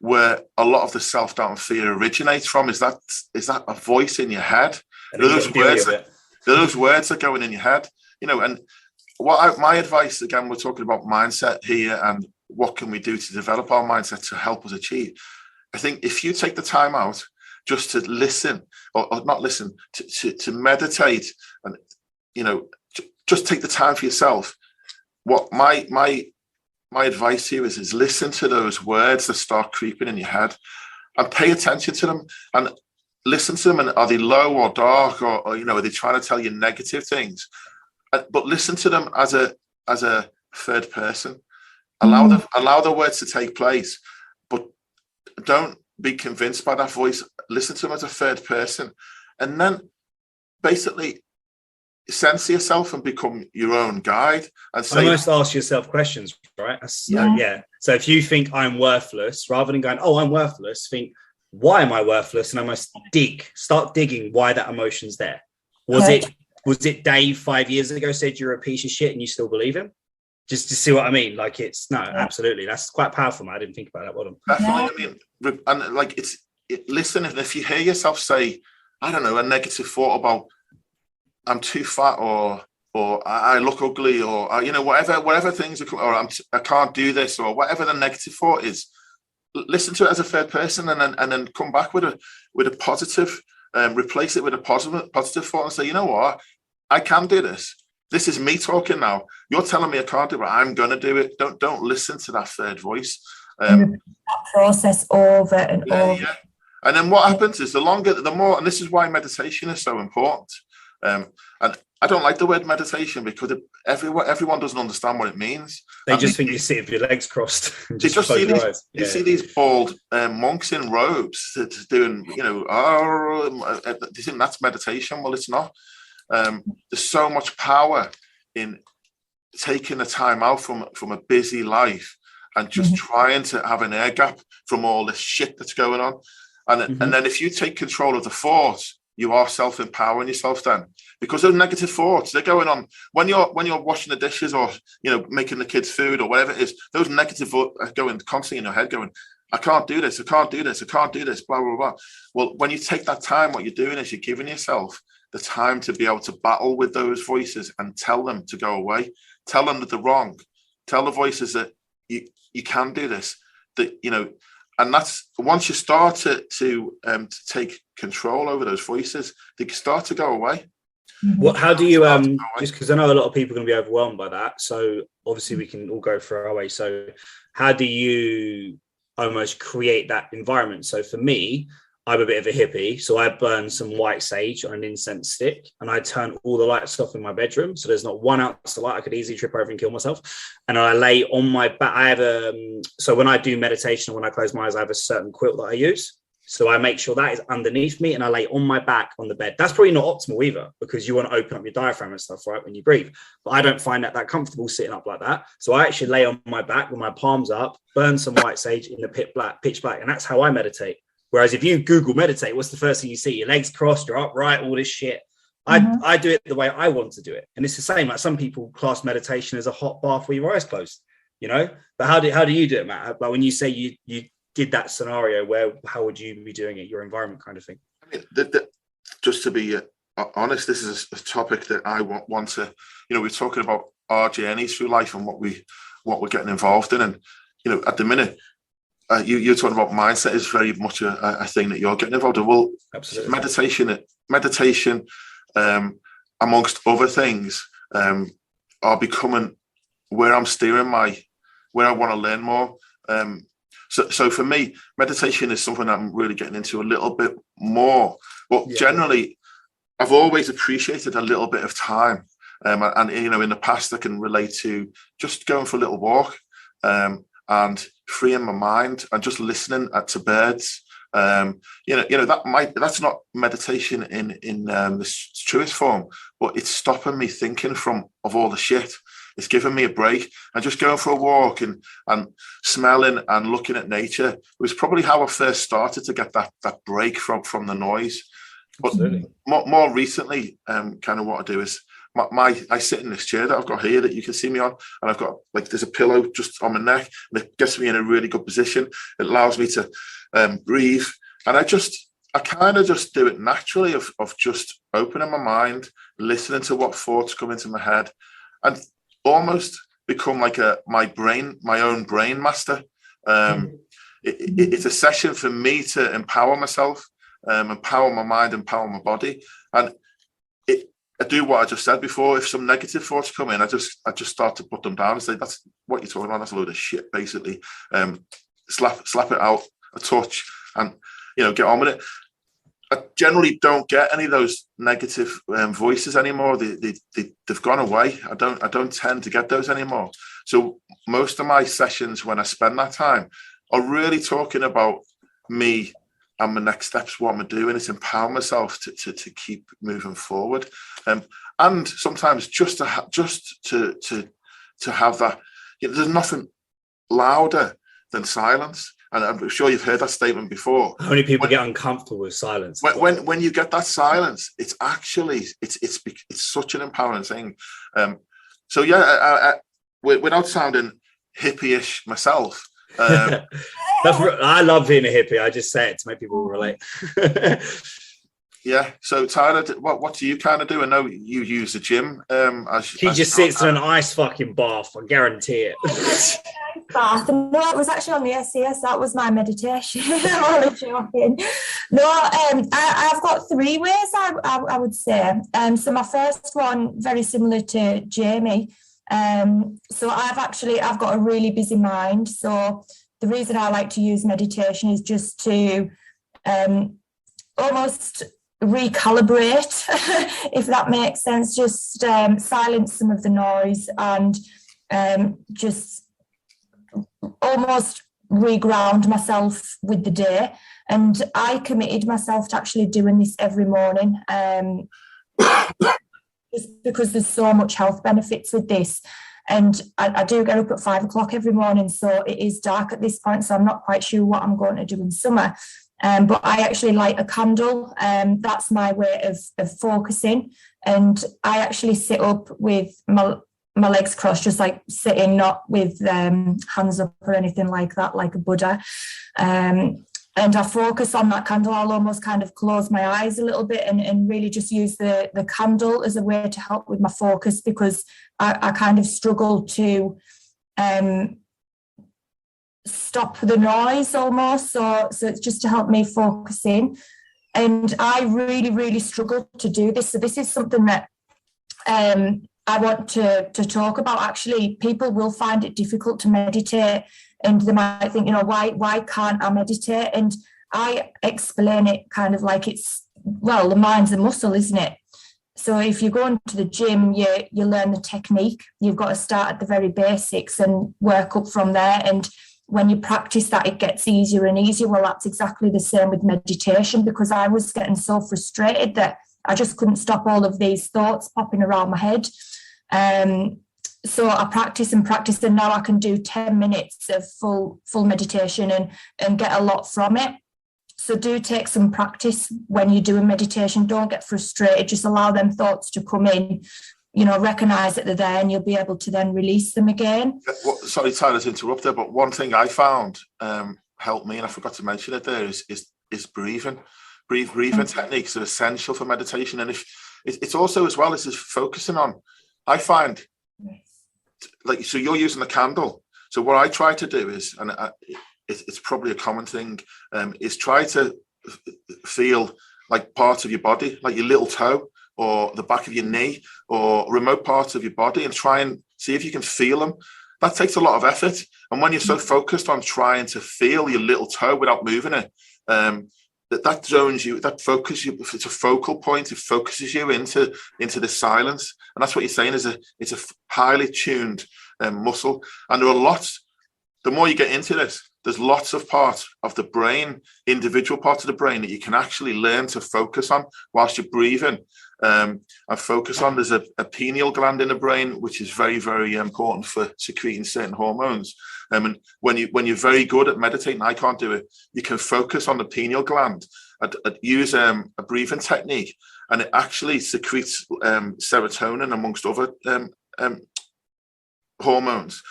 where a lot of the self-doubt and fear originates from. Is that a voice in your head? Those words are going in your head, and my advice, again, we're talking about mindset here and what can we do to develop our mindset to help us achieve. I think if you take the time out just to listen or not listen, to meditate, and, just take the time for yourself. What my advice here is listen to those words that start creeping in your head and pay attention to them and listen to them. And are they low or dark, or are they trying to tell you negative things? But listen to them as a third person. Allow the words to take place, but don't be convinced by that voice. Listen to them as a third person, and then basically censor yourself and become your own guide. And say, almost ask yourself questions, right? Yeah. So if you think I'm worthless, rather than going, "Oh, I'm worthless," think, "Why am I worthless?" And I must start digging why that emotion's there. Was it Dave 5 years ago said you're a piece of shit and you still believe him? Just to see what I mean? Like absolutely. That's quite powerful, man. I didn't think about that. Well, definitely. I mean, and listen, if you hear yourself say, I don't know, a negative thought about I'm too fat or I look ugly or whatever things are, or I can't do this, or whatever the negative thought is, listen to it as a third person and then come back with a positive, replace it with a positive thought and say, you know what, I can do this. This is me talking now. You're telling me I can't do it. I'm going to do it. Don't listen to that third voice. That process over and over. Yeah. And then what happens is the more, and this is why meditation is so important. And I don't like the word meditation because everyone doesn't understand what it means. They just think you sit with your legs crossed. You see these bald monks in robes doing, you know, do you think that's meditation? Well, it's not. There's so much power in taking the time out from a busy life and just trying to have an air gap from all this shit that's going on. And then if you take control of the thoughts, you are self-empowering yourself then, because those negative thoughts, they're going on when you're washing the dishes or, you know, making the kids food or whatever it is. Those negative thoughts are going constantly in your head going, I can't do this, I can't do this, I can't do this, blah, blah, blah. Well, when you take that time, what you're doing is you're giving yourself the time to be able to battle with those voices and tell them to go away. Tell them that they're wrong. Tell the voices that you can do this, that, you know. And that's once you start to take control over those voices, they start to go away. What? How do you just because I know a lot of people are going to be overwhelmed by that. So obviously we can all go through our way. So how do you almost create that environment? So for me, I'm a bit of a hippie, so I burn some white sage on an incense stick and I turn all the lights off in my bedroom. So there's not 1 ounce of light. I could easily trip over and kill myself. And I lay on my back. I have so when I do meditation, when I close my eyes, I have a certain quilt that I use. So I make sure that is underneath me and I lay on my back on the bed. That's probably not optimal either, because you want to open up your diaphragm and stuff, right, when you breathe. But I don't find that comfortable sitting up like that. So I actually lay on my back with my palms up, burn some white sage in the pitch black. And that's how I meditate. Whereas if you Google meditate, what's the first thing you see? Your legs crossed, you're upright, all this shit. I do it the way I want to do it. And it's the same. Like some people class meditation as a hot bath with your eyes closed, you know? But how do you do it, Matt? Like when you say you did that scenario, how would you be doing it? Your environment kind of thing. I mean, just to be honest, this is a topic that I want to, you know, we're talking about our journeys through life and what we're getting involved in. And, you know, at the minute, you're talking about mindset is very much a thing that you're getting involved in. Well, absolutely. Meditation, amongst other things, are becoming where I'm steering where I want to learn more. So for me, meditation is something I'm really getting into a little bit more. But generally, I've always appreciated a little bit of time. And you know, in the past, I can relate to just going for a little walk. And freeing my mind and just listening to birds. You know that's not meditation in the truest form, but it's stopping me thinking of all the shit. It's giving me a break and just going for a walk and smelling and looking at nature. It was probably how I first started to get that break from the noise. But more recently, kind of what I do is I sit in this chair that I've got here that you can see me on, and I've got there's a pillow just on my neck, and it gets me in a really good position. It allows me to breathe, and I kind of just do it naturally of just opening my mind, listening to what thoughts come into my head, and almost become like my own brain master. It's a session for me to empower myself, empower my mind, empower my body, and I do what I just said before. If some negative thoughts come in, I just start to put them down and say, that's what you're talking about. That's a load of shit, basically. Slap it out a touch and, you know, get on with it. I generally don't get any of those negative voices anymore. They've gone away. I don't tend to get those anymore. So most of my sessions when I spend that time are really talking about me and my next steps, what I'm doing. It's empower myself to keep moving forward, and sometimes just to have that. You know, there's nothing louder than silence, and I'm sure you've heard that statement before. How many people get uncomfortable with silence? When you get that silence, it's actually it's such an empowering thing. So yeah, without sounding hippie-ish myself. I love being a hippie. I just say it to make people relate. Yeah. So Tyler, what do you kind of do? I know you use the gym. He just sits in an ice fucking bath. I guarantee it. Bath. No, it was actually on the SCS. That was my meditation. I'm only joking. No, I've got 3 ways. I would say. So my first one, very similar to Jamie. So I've got a really busy mind. So the reason I like to use meditation is just to almost recalibrate, if that makes sense, just silence some of the noise and just almost reground myself with the day. And I committed myself to actually doing this every morning, just because there's so much health benefits with this. And I do get up at 5 o'clock every morning, so it is dark at this point, so I'm not quite sure what I'm going to do in summer. But I actually light a candle. That's my way of focusing. And I actually sit up with my legs crossed, just like sitting, not with hands up or anything like that, like a Buddha. And I focus on that candle. I'll almost kind of close my eyes a little bit and really just use the candle as a way to help with my focus, because I kind of struggle to stop the noise almost. So it's just to help me focus in. And I really, really struggle to do this. So this is something that I want to talk about. Actually, people will find it difficult to meditate, and they might think, why can't I meditate? And I explain it kind of like the mind's a muscle, isn't it? So if you go into the gym, you learn the technique. You've got to start at the very basics and work up from there. And when you practice that, it gets easier and easier. Well, that's exactly the same with meditation, because I was getting so frustrated that I just couldn't stop all of these thoughts popping around my head. So I practice, and now I can do 10 minutes of full meditation and get a lot from it. So do take some practice when you're doing meditation. Don't get frustrated. Just allow them thoughts to come in, recognize that they're there, and you'll be able to then release them again. Sorry, Tyler, to interrupt there, but one thing I found helped me, and I forgot to mention it there, is breathing. Breathing techniques are essential for meditation. And if it's also, as well as focusing on, I find, so you're using a candle. So what I try to do is, and it's probably a common thing, is try to feel like parts of your body, like your little toe or the back of your knee or remote parts of your body, and try and see if you can feel them. That takes a lot of effort. And when you're so focused on trying to feel your little toe without moving it, that zones you, that focuses you. It's a focal point. It focuses you into the silence, and that's what you're saying. It's a highly tuned muscle, and there are lots. The more you get into this, there's lots of parts of the brain, individual parts of the brain, that you can actually learn to focus on whilst you're breathing. And focus on. There's a pineal gland in the brain, which is very, very important for secreting certain hormones. And when you're very good at meditating, I can't do it. You can focus on the pineal gland, use a breathing technique, and it actually secretes serotonin amongst other hormones,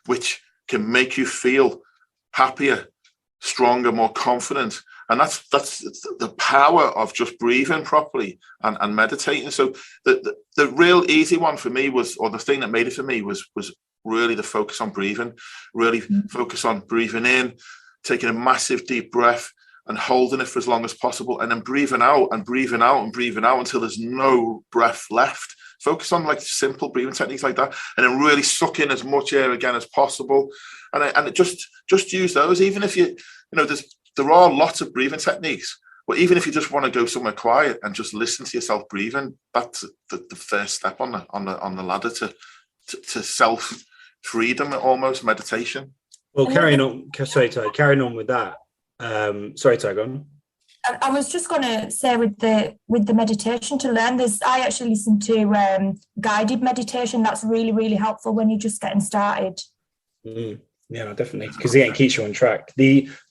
which can make you feel happier, stronger, more confident. And that's the power of just breathing properly and meditating. So the real easy one for me was, or the thing that made it for me was really the focus on breathing, really focus on breathing in, taking a massive deep breath and holding it for as long as possible, and then breathing out and breathing out and breathing out until there's no breath left. Focus on like simple breathing techniques like that, and then really suck in as much air again as possible. And just use those, even if there are lots of breathing techniques, but even if you just want to go somewhere quiet and just listen to yourself breathing, that's the first step on the ladder to self freedom, almost meditation. Well, carrying on with that. Sorry, Ty, go on. I was just going to say with the meditation to learn this, I actually listen to guided meditation. That's really, really helpful when you're just getting started. Yeah, no, definitely, because it keeps you on track.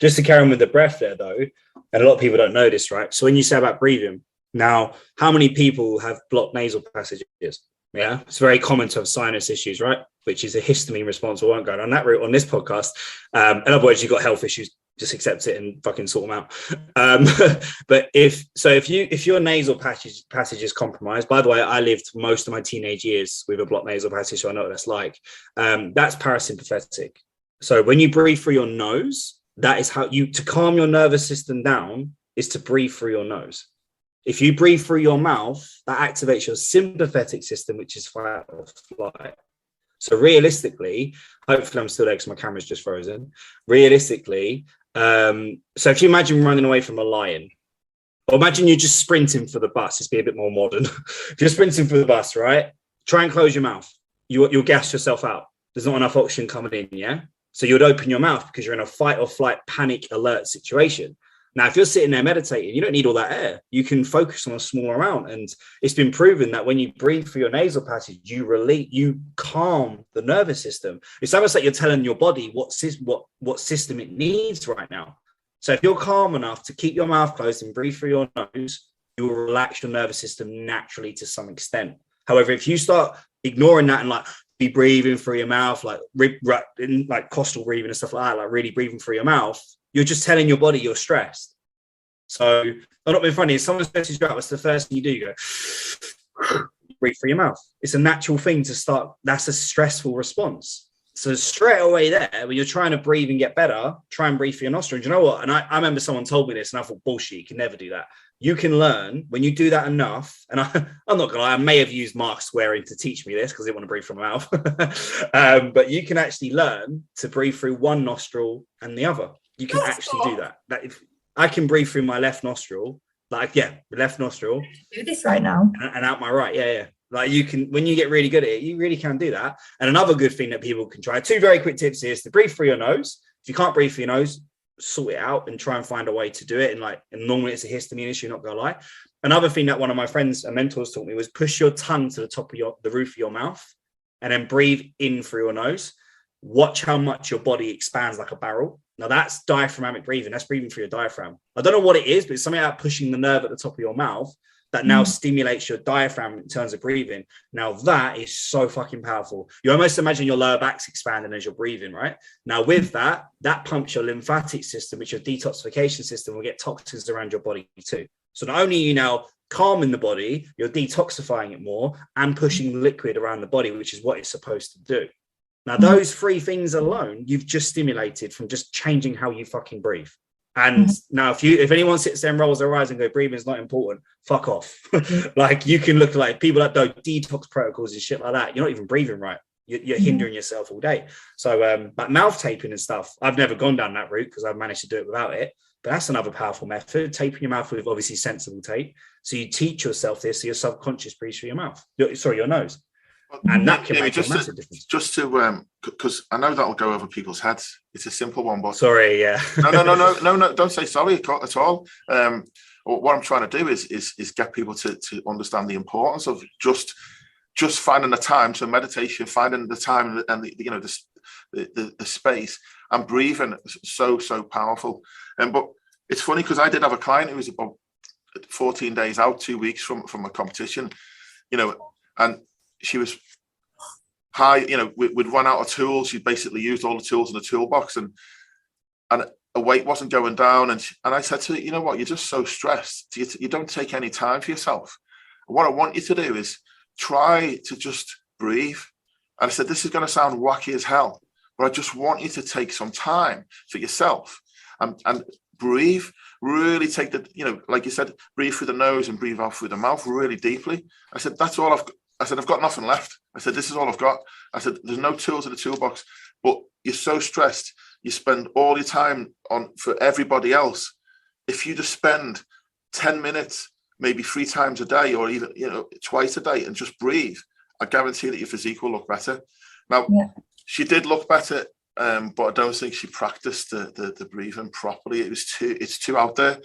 Just to carry on with the breath there, though, and a lot of people don't know this, right? So when you say about breathing, now, how many people have blocked nasal passages? Yeah, it's very common to have sinus issues, right? Which is a histamine response. We won't go down that route on this podcast. In other words, you've got health issues, just accept it and fucking sort them out. But if your nasal passage is compromised, by the way, I lived most of my teenage years with a blocked nasal passage, so I know what that's like. That's parasympathetic. So when you breathe through your nose, that is how to calm your nervous system down, is to breathe through your nose. If you breathe through your mouth, that activates your sympathetic system, which is fight or flight. So realistically, hopefully I'm still there because my camera's just frozen. Realistically, so if you imagine running away from a lion, Or imagine you're just sprinting for the bus. Let's be a bit more modern. If you're sprinting for the bus, right? Try and close your mouth. You'll gas yourself out. There's not enough oxygen coming in, yeah? So you'd open your mouth because you're in a fight or flight, panic, alert situation. Now, if you're sitting there meditating, you don't need all that air. You can focus on a smaller amount. And it's been proven that when you breathe through your nasal passage, you calm the nervous system. It's almost like you're telling your body what system it needs right now. So if you're calm enough to keep your mouth closed and breathe through your nose, you will relax your nervous system naturally to some extent. However, if you start ignoring that and like be breathing through your mouth, like costal breathing and stuff like that, like really breathing through your mouth, you're just telling your body you're stressed. So I'm not being funny. If someone stresses you out, what's the first thing you do? You go, breathe through your mouth. It's a natural thing to start. That's a stressful response. So straight away there, when you're trying to breathe and get better, try and breathe through your nostrils. Do you know what? And I remember someone told me this and I thought, bullshit, you can never do that. You can learn when you do that enough. And I'm not going to lie, I may have used Mark Swearing to teach me this because I didn't want to breathe from my mouth. But you can actually learn to breathe through one nostril and the other. You can actually do that. If I can breathe through my left nostril, the left nostril. Do this right now. And out my right. Yeah. Like you can, when you get really good at it, you really can do that. And another good thing that people can try, 2 very quick tips here, is to breathe through your nose. If you can't breathe through your nose, sort it out and try and find a way to do it. And normally it's a histamine issue, not gonna lie. Another thing that one of my friends and mentors taught me was push your tongue to the top of the roof of your mouth and then breathe in through your nose. Watch how much your body expands like a barrel. Now that's diaphragmatic breathing. That's breathing through your diaphragm. I don't know what it is, but it's something about pushing the nerve at the top of your mouth that now stimulates your diaphragm in terms of breathing. Now that is so fucking powerful. You almost imagine your lower back's expanding as you're breathing, right? Now with that pumps your lymphatic system, which your detoxification system will get toxins around your body too. So not only are you now calming the body, you're detoxifying it more and pushing liquid around the body, which is what it's supposed to do. Now, those 3 things alone, you've just stimulated from just changing how you fucking breathe. And now if anyone sits there and rolls their eyes and go, breathing is not important, fuck off. Like you can look like people that do detox protocols and shit like that. You're not even breathing right. You're hindering yourself all day. So but mouth taping and stuff, I've never gone down that route because I've managed to do it without it. But that's another powerful method, taping your mouth with obviously sensible tape. So you teach yourself this, so your subconscious breathes through your mouth. Your nose. And that can make a massive difference. Just to, because I know that'll go over people's heads. It's a simple one, but sorry, yeah. No, don't say sorry at all. What I'm trying to do is get people to understand the importance of just finding the time. So meditation, finding the time and the space and breathing, so powerful. But it's funny because I did have a client who was about 14 days out, 2 weeks from a competition, and she was high, we'd run out of tools. She'd basically used all the tools in the toolbox and a weight wasn't going down. And I said to her, you know what, you're just so stressed. You don't take any time for yourself. What I want you to do is try to just breathe. And I said, this is going to sound wacky as hell, but I just want you to take some time for yourself and breathe, really take like you said, breathe through the nose and breathe out through the mouth really deeply. I said, that's all I've got nothing left. I said, this is all I've got. I said, there's no tools in the toolbox, but you're so stressed. You spend all your time for everybody else. If you just spend 10 minutes, maybe 3 times a day, or even, twice a day and just breathe, I guarantee that your physique will look better. Now, she did look better, but I don't think she practiced the breathing properly. It's too out there.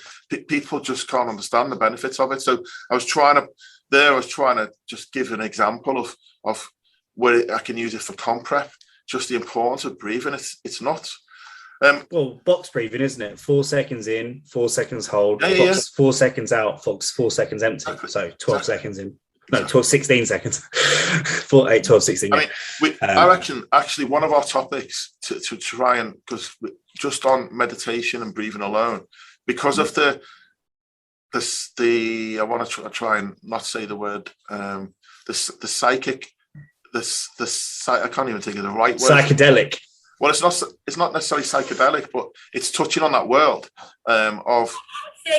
People just can't understand the benefits of it. So I was trying to just give an example of where I can use it for comp prep, just the importance of breathing. It's not. Well, box breathing, isn't it? 4 seconds in, 4 seconds hold, 4 seconds out, 4 seconds empty. Exactly. So 12 seconds in. No, 16 seconds. 4, 8, 12, 16. I mean, I reckon actually one of our topics to try and, because just on meditation and breathing alone, because of the I want to try and not say the word, the psychic, I can't even think of the right word. Psychedelic. Well, it's not necessarily psychedelic, but it's touching on that world of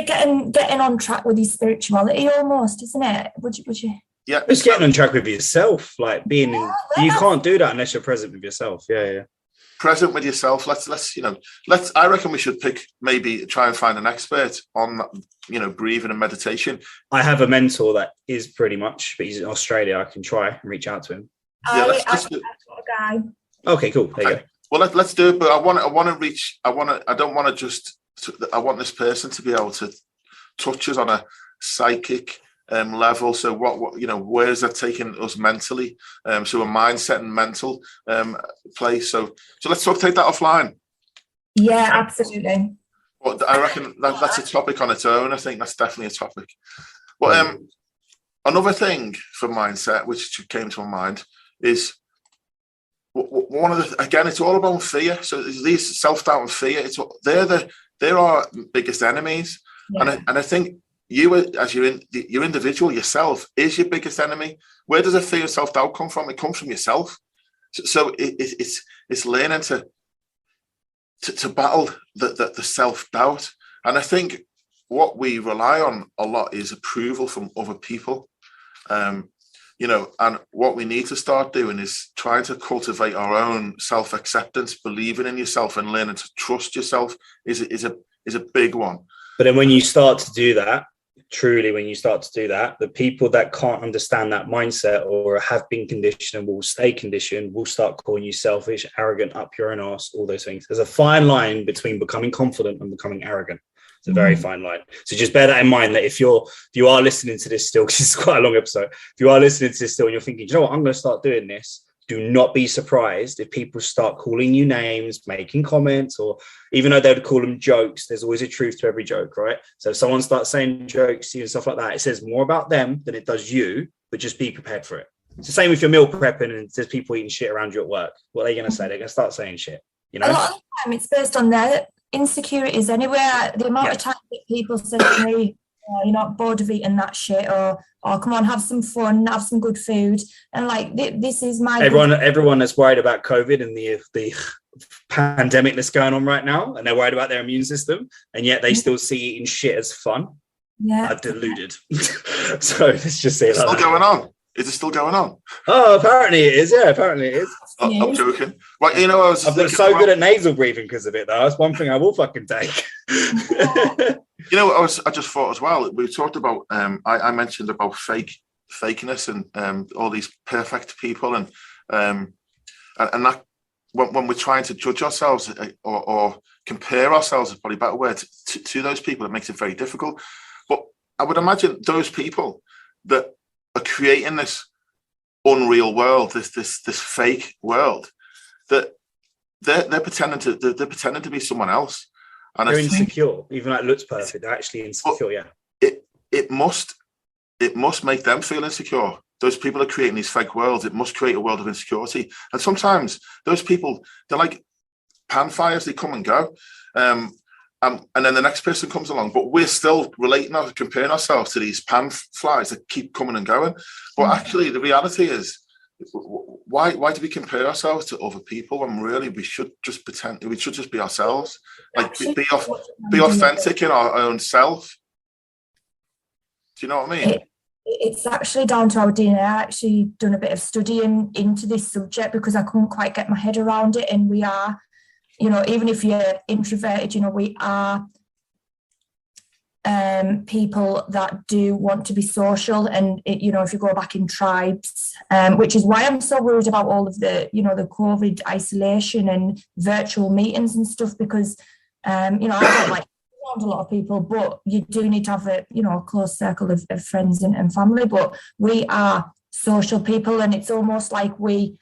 getting on track with your spirituality, almost, isn't it? Would you? Yeah, it's getting on track with yourself, like being. You can't do that unless you're present with yourself. Yeah. present with yourself. Let's I reckon we should try and find an expert on, breathing and meditation. I have a mentor that is pretty much, but he's in Australia. I can try and reach out to him. Yeah, I've got a guy. Okay, cool. There you go. Well, let's do it. But I want this person to be able to touch us on a psychic level. So where is that taking us mentally? So a mindset and mental place. So let's take that offline. Yeah, absolutely. Well, I reckon that's a topic on its own. I think that's definitely a topic. Well, another thing for mindset, which came to my mind, is one of the, again, it's all about fear. So these self-doubt and fear, they're our biggest enemies. Yeah. And I think you, as your individual yourself, is your biggest enemy. Where does a fear of self-doubt come from? It comes from yourself. So it's learning to battle the self-doubt. And I think what we rely on a lot is approval from other people. And what we need to start doing is trying to cultivate our own self-acceptance, believing in yourself and learning to trust yourself is a big one. But then when you start to do that, the people that can't understand that mindset or have been conditioned and will stay conditioned will start calling you selfish, arrogant, up your own arse, all those things. There's a fine line between becoming confident and becoming arrogant. It's a very fine line. So just bear that in mind, that if you are listening to this still, because it's quite a long episode, if you are listening to this still and you're thinking, you know what, I'm going to start doing this, do not be surprised if people start calling you names, making comments, or even though they would call them jokes, there's always a truth to every joke, right? So if someone starts saying jokes to you and stuff like that, it says more about them than it does you, but just be prepared for it. It's the same if you're meal prepping and there's people eating shit around you at work. What are they going to say? They're going to start saying shit, A lot of the time it's based on their insecurities anyway. The amount of time that people say to me, you're not bored of eating that shit, or come on, have some fun, have some good food, and this is my everyone that's worried about COVID and the pandemic that's going on right now, and they're worried about their immune system, and yet they still see eating shit as fun. Yeah, are deluded. So let's just say it's still going on. Is it still going on? Oh, apparently it is. Yeah, apparently it is. I'm joking. Right, I've been so good at nasal breathing because of it, though. That's one thing I will fucking take. I just thought as well, we talked about, I mentioned about fakeness and all these perfect people, and that when we're trying to judge ourselves or compare ourselves, is probably a better word, to those people, it makes it very difficult. But I would imagine those people that are creating this unreal world, this fake world, that they're pretending to be someone else, and they're insecure. Even though it looks perfect, they're actually insecure. Yeah, it must make them feel insecure. Those people are creating these fake worlds. It must create a world of insecurity, and sometimes those people, they're like pan fires. They come and go. And then the next person comes along, but we're still comparing ourselves to these pan flies that keep coming and going. But actually, the reality is, why do we compare ourselves to other people when really we should just pretend? We should just be ourselves, be authentic in our own self. Do you know what I mean? It's actually down to our DNA. I actually done a bit of studying into this subject because I couldn't quite get my head around it, and we are. Even if you're introverted, we are people that do want to be social. And, if you go back in tribes, which is why I'm so worried about all of the, the COVID isolation and virtual meetings and stuff, because, I don't like around a lot of people, but you do need to have a close circle of friends and family. But we are social people, and it's almost like we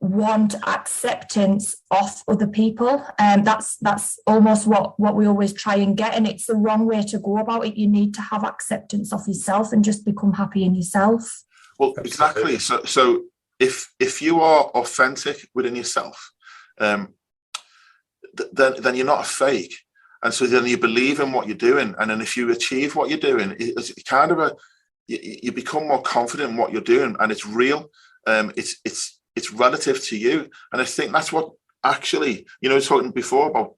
want acceptance of other people, and that's almost what we always try and get, and it's the wrong way to go about it. You need to have acceptance of yourself and just become happy in yourself. Well, exactly. So if you are authentic within yourself, then you're not a fake, and so then you believe in what you're doing, and then if you achieve what you're doing, it's kind of you become more confident in what you're doing, and it's real. It's relative to you, and I think that's what actually, talking before about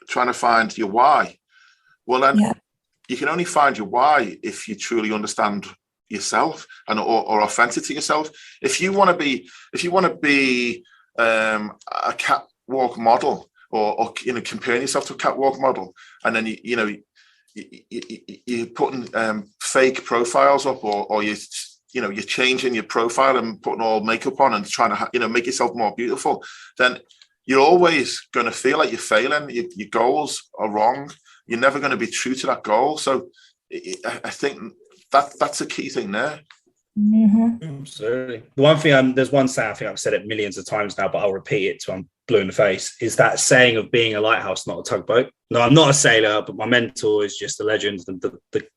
trying to find your why. Well, then you can only find your why if you truly understand yourself and or authentic to yourself. If you want to be a catwalk model, or comparing yourself to a catwalk model, and then you're putting fake profiles up, or you're changing your profile and putting all makeup on and trying to make yourself more beautiful, then you're always going to feel like you're failing. Your goals are wrong. You're never going to be true to that goal. So I think that's a key thing there. Mm-hmm. Absolutely. The one thing, there's one saying, I think I've said it millions of times now, but I'll repeat it till I'm blue in the face, is that saying of being a lighthouse, not a tugboat. No, I'm not a sailor, but my mentor is just a legend.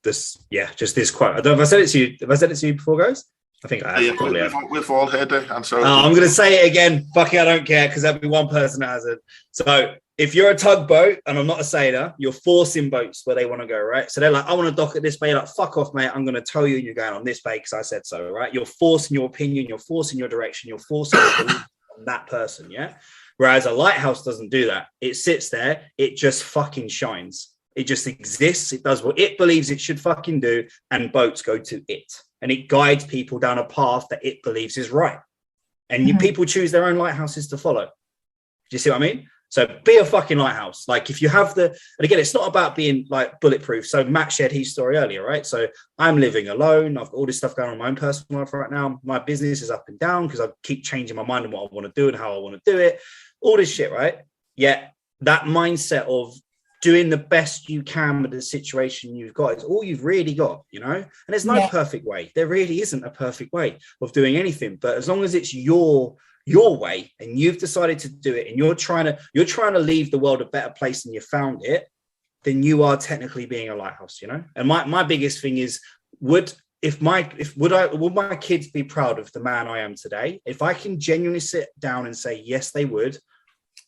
Just this quote. I don't know if I said it to you. Have I said it to you before, guys? I think I have. We've all heard it. I'm sorry. I'm going to say it again. Fuck it, I don't care, because there'll be one person that has it. So if you're a tugboat and I'm not a sailor, you're forcing boats where they want to go, right? So they're like, I want to dock at this bay. You're like, fuck off, mate. I'm going to tell you you're going on this bay because I said so, right? You're forcing your opinion. You're forcing your direction. You're forcing your belief on that person, yeah? Whereas a lighthouse doesn't do that. It sits there. It just fucking shines. It just exists. It does what it believes it should fucking do, and boats go to it. And it guides people down a path that it believes is right. And people choose their own lighthouses to follow. Do you see what I mean? So be a fucking lighthouse. Like if you have and again, it's not about being like bulletproof. So Matt shared his story earlier, right? So I'm living alone. I've got all this stuff going on in my own personal life right now. My business is up and down because I keep changing my mind on what I want to do and how I want to do it. All this shit, right? Yet that mindset of doing the best you can with the situation you've got is all you've really got, and there's no perfect way. There really isn't a perfect way of doing anything, but as long as it's your way and you've decided to do it and you're trying to leave the world a better place than you found it, then you are technically being a lighthouse, And my biggest thing is, would my kids be proud of the man I am today? If I can genuinely sit down and say yes they would,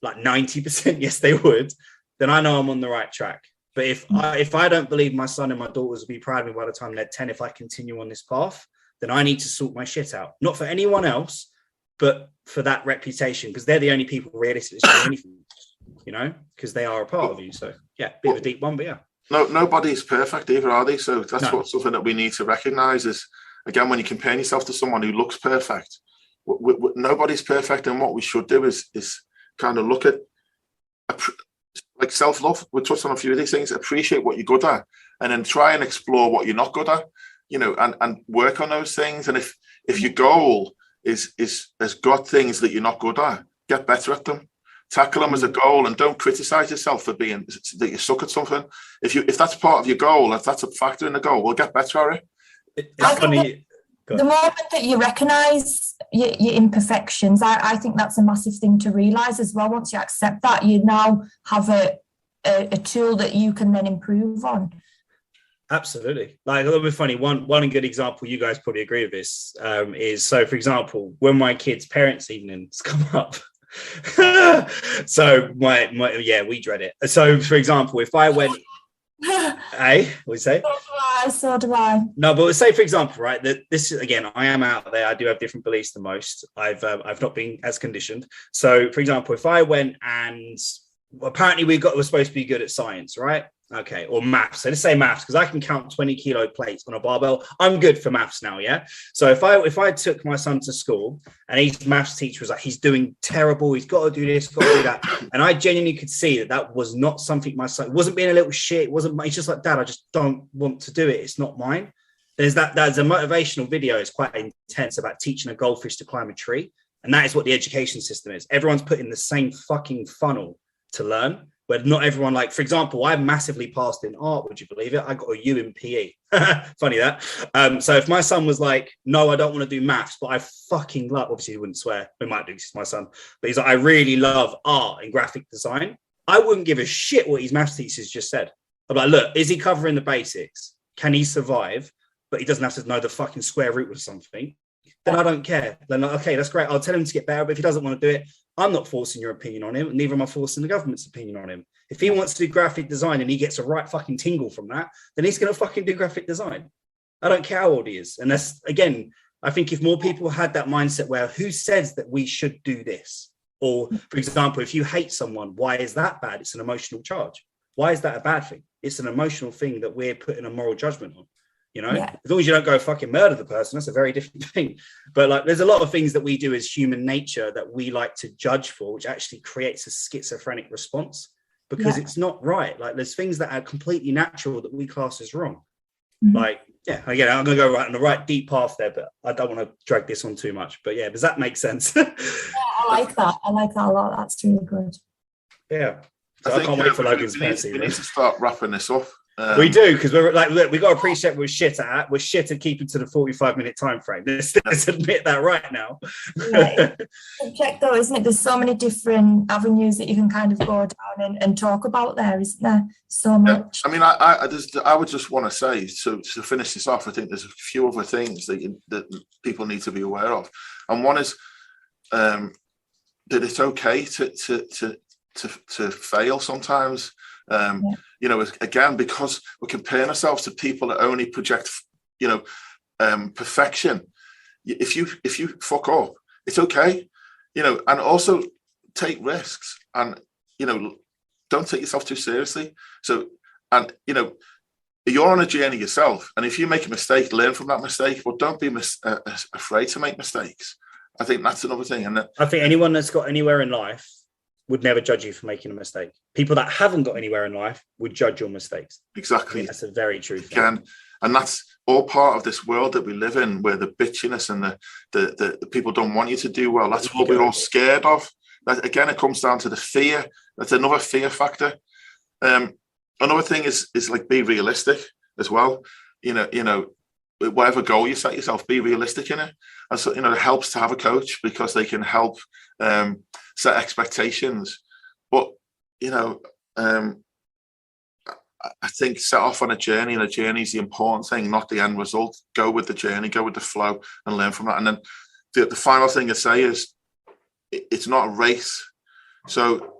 like 90% yes they would, then I know I'm on the right track. But if I don't believe my son and my daughters will be proud of me by the time they're 10, if I continue on this path, then I need to sort my shit out. Not for anyone else, but for that reputation, because they're the only people realistically saying anything, because they are a part of you. So yeah, bit of a deep one, but yeah. No, nobody's perfect either, are they? So that's something that we need to recognise is, again, when you compare yourself to someone who looks perfect, nobody's perfect. And what we should do is kind of look at, like self-love. We touched on a few of these things. Appreciate what you're good at, and then try and explore what you're not good at, and work on those things. And if your goal has got things that you're not good at, get better at them. Tackle them as a goal, and don't criticize yourself for being that you suck at something. If that's part of your goal, if that's a factor in the goal, we'll get better at it. It's funny. The moment that you recognise your imperfections, I think that's a massive thing to realise as well. Once you accept that, you now have a tool that you can then improve on. Absolutely. Like, it'll be funny. One good example, you guys probably agree with this, is, so for example, when my kids' parents' evenings come up, so we dread it. So for example, if I went, we say? So do I. No, but say for example, right, that this is, again, I am out there. I do have different beliefs than most. I've not been as conditioned. So for example, if I went and apparently we're supposed to be good at science, right? Okay, or maths. So let's say maths, because I can count 20 kilo plates on a barbell. I'm good for maths now, yeah? So if I took my son to school and his maths teacher was like, he's doing terrible, he's got to do this, got to do that. And I genuinely could see that was not something my son, wasn't being a little shit, he's just like, Dad, I just don't want to do it. It's not mine. There's a motivational video. It's quite intense about teaching a goldfish to climb a tree. And that is what the education system is. Everyone's put in the same fucking funnel to learn. But not everyone, like, for example, I massively passed in art, would you believe it? I got a U in PE. Funny that. So if my son was like, no, I don't want to do maths, but I fucking love, obviously he wouldn't swear, he might do, he's my son, but he's like, I really love art and graphic design. I wouldn't give a shit what his maths teachers just said. I'm like, look, is he covering the basics? Can he survive? But he doesn't have to know the fucking square root of something. Then I don't care. Then, like, okay, that's great. I'll tell him to get better. But if he doesn't want to do it, I'm not forcing your opinion on him. Neither am I forcing the government's opinion on him. If he wants to do graphic design and he gets a right fucking tingle from that, then he's going to fucking do graphic design. I don't care how old he is. And that's, again, I think if more people had that mindset where who says that we should do this? Or, for example, if you hate someone, why is that bad? It's an emotional charge. Why is that a bad thing? It's an emotional thing that we're putting a moral judgment on. As long as you don't go fucking murder the person, that's a very different thing. But like, there's a lot of things that we do as human nature that we like to judge for, which actually creates a schizophrenic response because it's not right. Like, there's things that are completely natural that we class as wrong. Like, again, I'm going to go right on the right deep path there, but I don't want to drag this on too much. But yeah, does that make sense? I like that. I like that a lot. That's really good. Yeah. So I can't wait for Logan's fancy. We need to start wrapping this up. We do, because we're like, look, we got to appreciate we're shit at keeping to the 45-minute time frame. Let's admit that right now. Subject though, isn't it? There's so many different avenues that you can kind of go down and talk about there, isn't there? So much. I mean, I would just want to say, so to finish this off, I think there's a few other things that people need to be aware of, and one is that it's okay to fail sometimes. Again, because we're comparing ourselves to people that only project, perfection. If you fuck up, it's okay, and also take risks, and don't take yourself too seriously. So, and you're on a journey yourself, and if you make a mistake, learn from that mistake, but don't be afraid to make mistakes. I think that's another thing. And I think anyone that's got anywhere in life would never judge you for making a mistake. People that haven't got anywhere in life would judge your mistakes. Exactly. That's a very true thing. And that's all part of this world that we live in, where the bitchiness and the people don't want you to do well. That's what we're all scared of. That, again, it comes down to the fear. That's another fear factor. Another thing is like, be realistic as well. Whatever goal you set yourself, be realistic in it. And so, it helps to have a coach, because they can help set expectations. But, I think set off on a journey, and a journey is the important thing, not the end result. Go with the journey, go with the flow, and learn from that. And then the final thing I say is, it's not a race. So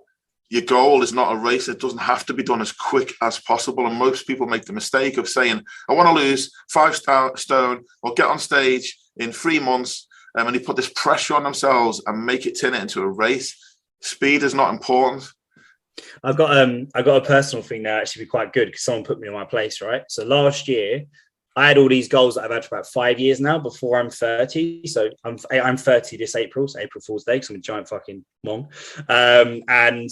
your goal is not a race. It doesn't have to be done as quick as possible. And most people make the mistake of saying, I want to lose 5 stone or get on stage in 3 months. And they put this pressure on themselves and make it turn it into a race. Speed is not important. I've got a personal thing that actually be quite good, because someone put me in my place, right? So last year, I had all these goals that I've had for about 5 years now before I'm 30. So I'm 30 this April, so April Fool's Day, because I'm a giant fucking mong. And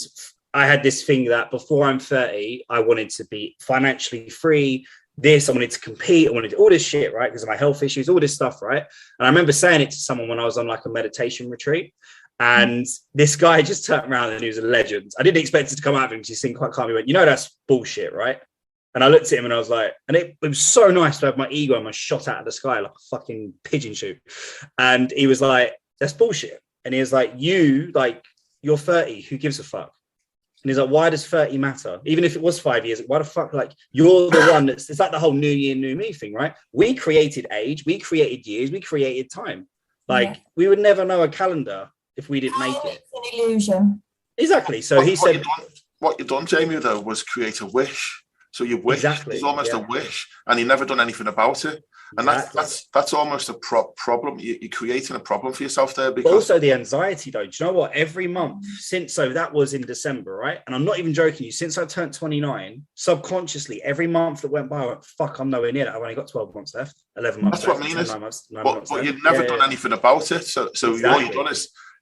I had this thing that before I'm 30, I wanted to be financially free. I wanted to compete. I wanted to do all this shit, right? Because of my health issues, all this stuff, right? And I remember saying it to someone when I was on like a meditation retreat. And this guy just turned around, and he was a legend. I didn't expect it to come out of him, because he seemed quite calm. He went, that's bullshit, right? And I looked at him and I was like, and it was so nice to have my ego and my shot out of the sky like a fucking pigeon shoot. And he was like, that's bullshit. And he was like, you're 30, who gives a fuck? And he's like, why does 30 matter? Even if it was 5 years, why the fuck? Like, you're the one it's like the whole new year, new me thing, right? We created age, we created years, we created time. Like, we would never know a calendar if we didn't make it. It's an illusion. Exactly. So he said, what you've done, Jamie, though, was create a wish. So your wish is almost a wish, and you've never done anything about it. And that's almost a problem. You're creating a problem for yourself there. Because also the anxiety, though. Do you know what? Every month so that was in December, right? And I'm not even joking you. Since I turned 29, subconsciously, every month that went by, I went, fuck, I'm nowhere near that. I've only got 12 months left, 11 months. That's left, what I mean. 9 months, but you've never done anything about it. So exactly. All you've done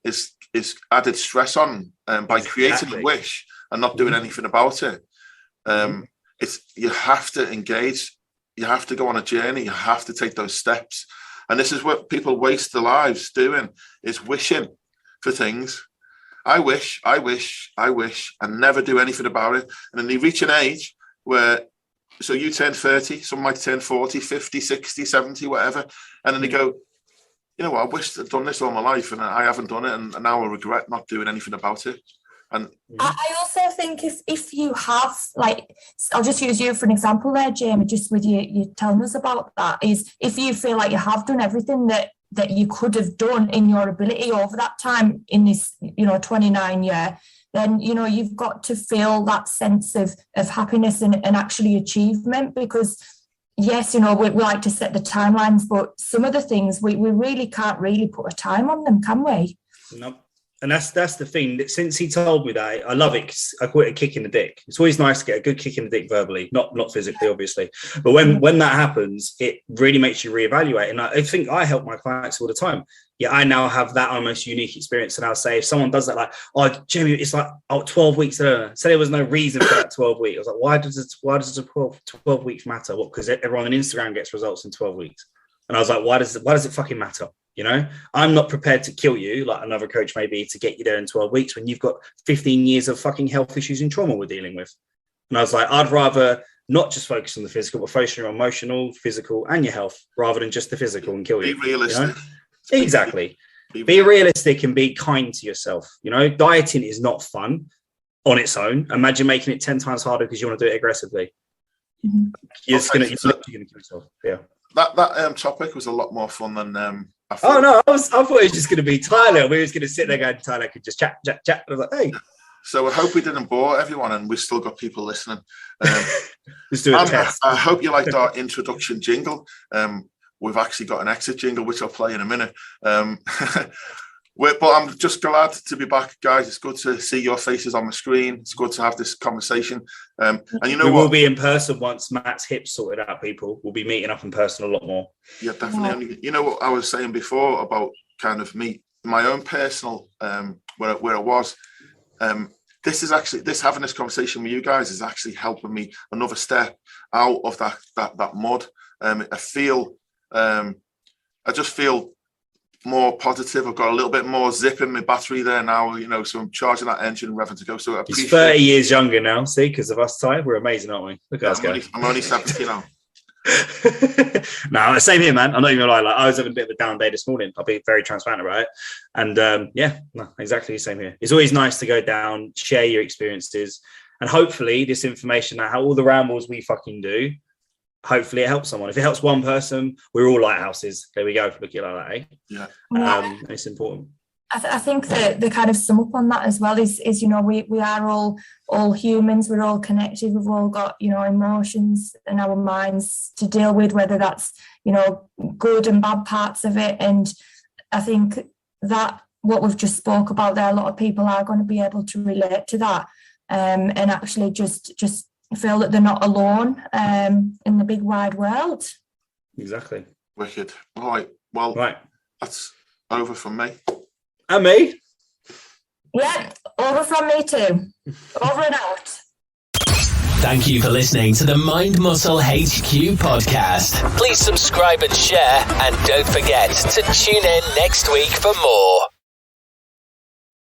is added stress on by creating a wish and not doing anything about it. You have to engage. You have to go on a journey. You have to take those steps. And this is what people waste their lives doing, is wishing for things. I wish, and never do anything about it. And then they reach an age where, so you turn 30, some might turn 40, 50, 60, 70, whatever. And then they go, you know what, I wish I'd done this all my life and I haven't done it. And now I regret not doing anything about it. And I also think if you have, like, I'll just use you for an example there, Jamie, just with you telling us about that, is if you feel like you have done everything that you could have done in your ability over that time in this, 29 year, then, you've got to feel that sense of happiness and actually achievement, because yes, we like to set the timelines, but some of the things we really can't really put a time on them, can we? Nope. And that's the thing. That since he told me that, I love it. I call it a kick in the dick. It's always nice to get a good kick in the dick verbally, not physically, obviously. But when that happens, it really makes you reevaluate. And I think I help my clients all the time. Yeah, I now have that almost unique experience. And I'll say, if someone does that, like, oh, Jamie, it's like 12 weeks. Say there was no reason for that 12 weeks. I was like, why does the 12 weeks matter? What? Because everyone on Instagram gets results in 12 weeks. And I was like, why does it fucking matter? You know, I'm not prepared to kill you like another coach may be to get you there in 12 weeks when you've got 15 years of fucking health issues and trauma we're dealing with. And I was like, I'd rather not just focus on the physical, but focus on your emotional, physical, and your health rather than just the physical and kill you. Be realistic. You know? Exactly. Be realistic and be kind to yourself. You know, dieting is not fun on its own. Imagine making it 10 times harder because you want to do it aggressively. Mm-hmm. You're going to kill yourself. Yeah. That topic was a lot more fun than I thought. Oh no, I thought it was just going to be Tyler. We was going to sit there going, Tyler could just chat. I was like, hey. So I hope we didn't bore everyone, and we've still got people listening. Let's do a test. I hope you liked our introduction jingle. We've actually got an exit jingle, which I'll play in a minute. But I'm just glad to be back, guys. It's good to see your faces on the screen. It's good to have this conversation. And you know we what? Will be in person once Matt's hips sorted out, people. We'll be meeting up in person a lot more. Yeah, definitely. You know what I was saying before about kind of my own personal, where I was. This having this conversation with you guys is actually helping me another step out of that mud. I just feel more positive. I've got a little bit more zip in my battery there now, you know, so I'm charging that engine and revving to go. So he's 30 years younger now, see, because of us, Ty. We're amazing, aren't we? Look at us go. I'm only 70 now. No, same here, man. I'm not even gonna lie. Like, I was having a bit of a down day this morning. I'll be very transparent about it. And exactly the same here. It's always nice to go down, share your experiences, and hopefully this information, how all the rambles we fucking do, hopefully it helps someone. If it helps one person, we're all lighthouses. There we go. Look at it like that, eh? Yeah. It's important. I think that the kind of sum up on that as well is you know, we are all humans, we're all connected, we've all got, you know, emotions in our minds to deal with, whether that's, you know, good and bad parts of it. And I think that what we've just spoke about there, a lot of people are going to be able to relate to that, and actually just feel that they're not alone in the big wide world. Exactly. Wicked. All right. Well, that's over from me. And me? Yeah, over from me too. Over and out. Thank you for listening to the MindMuscle HQ podcast. Please subscribe and share, and don't forget to tune in next week for more.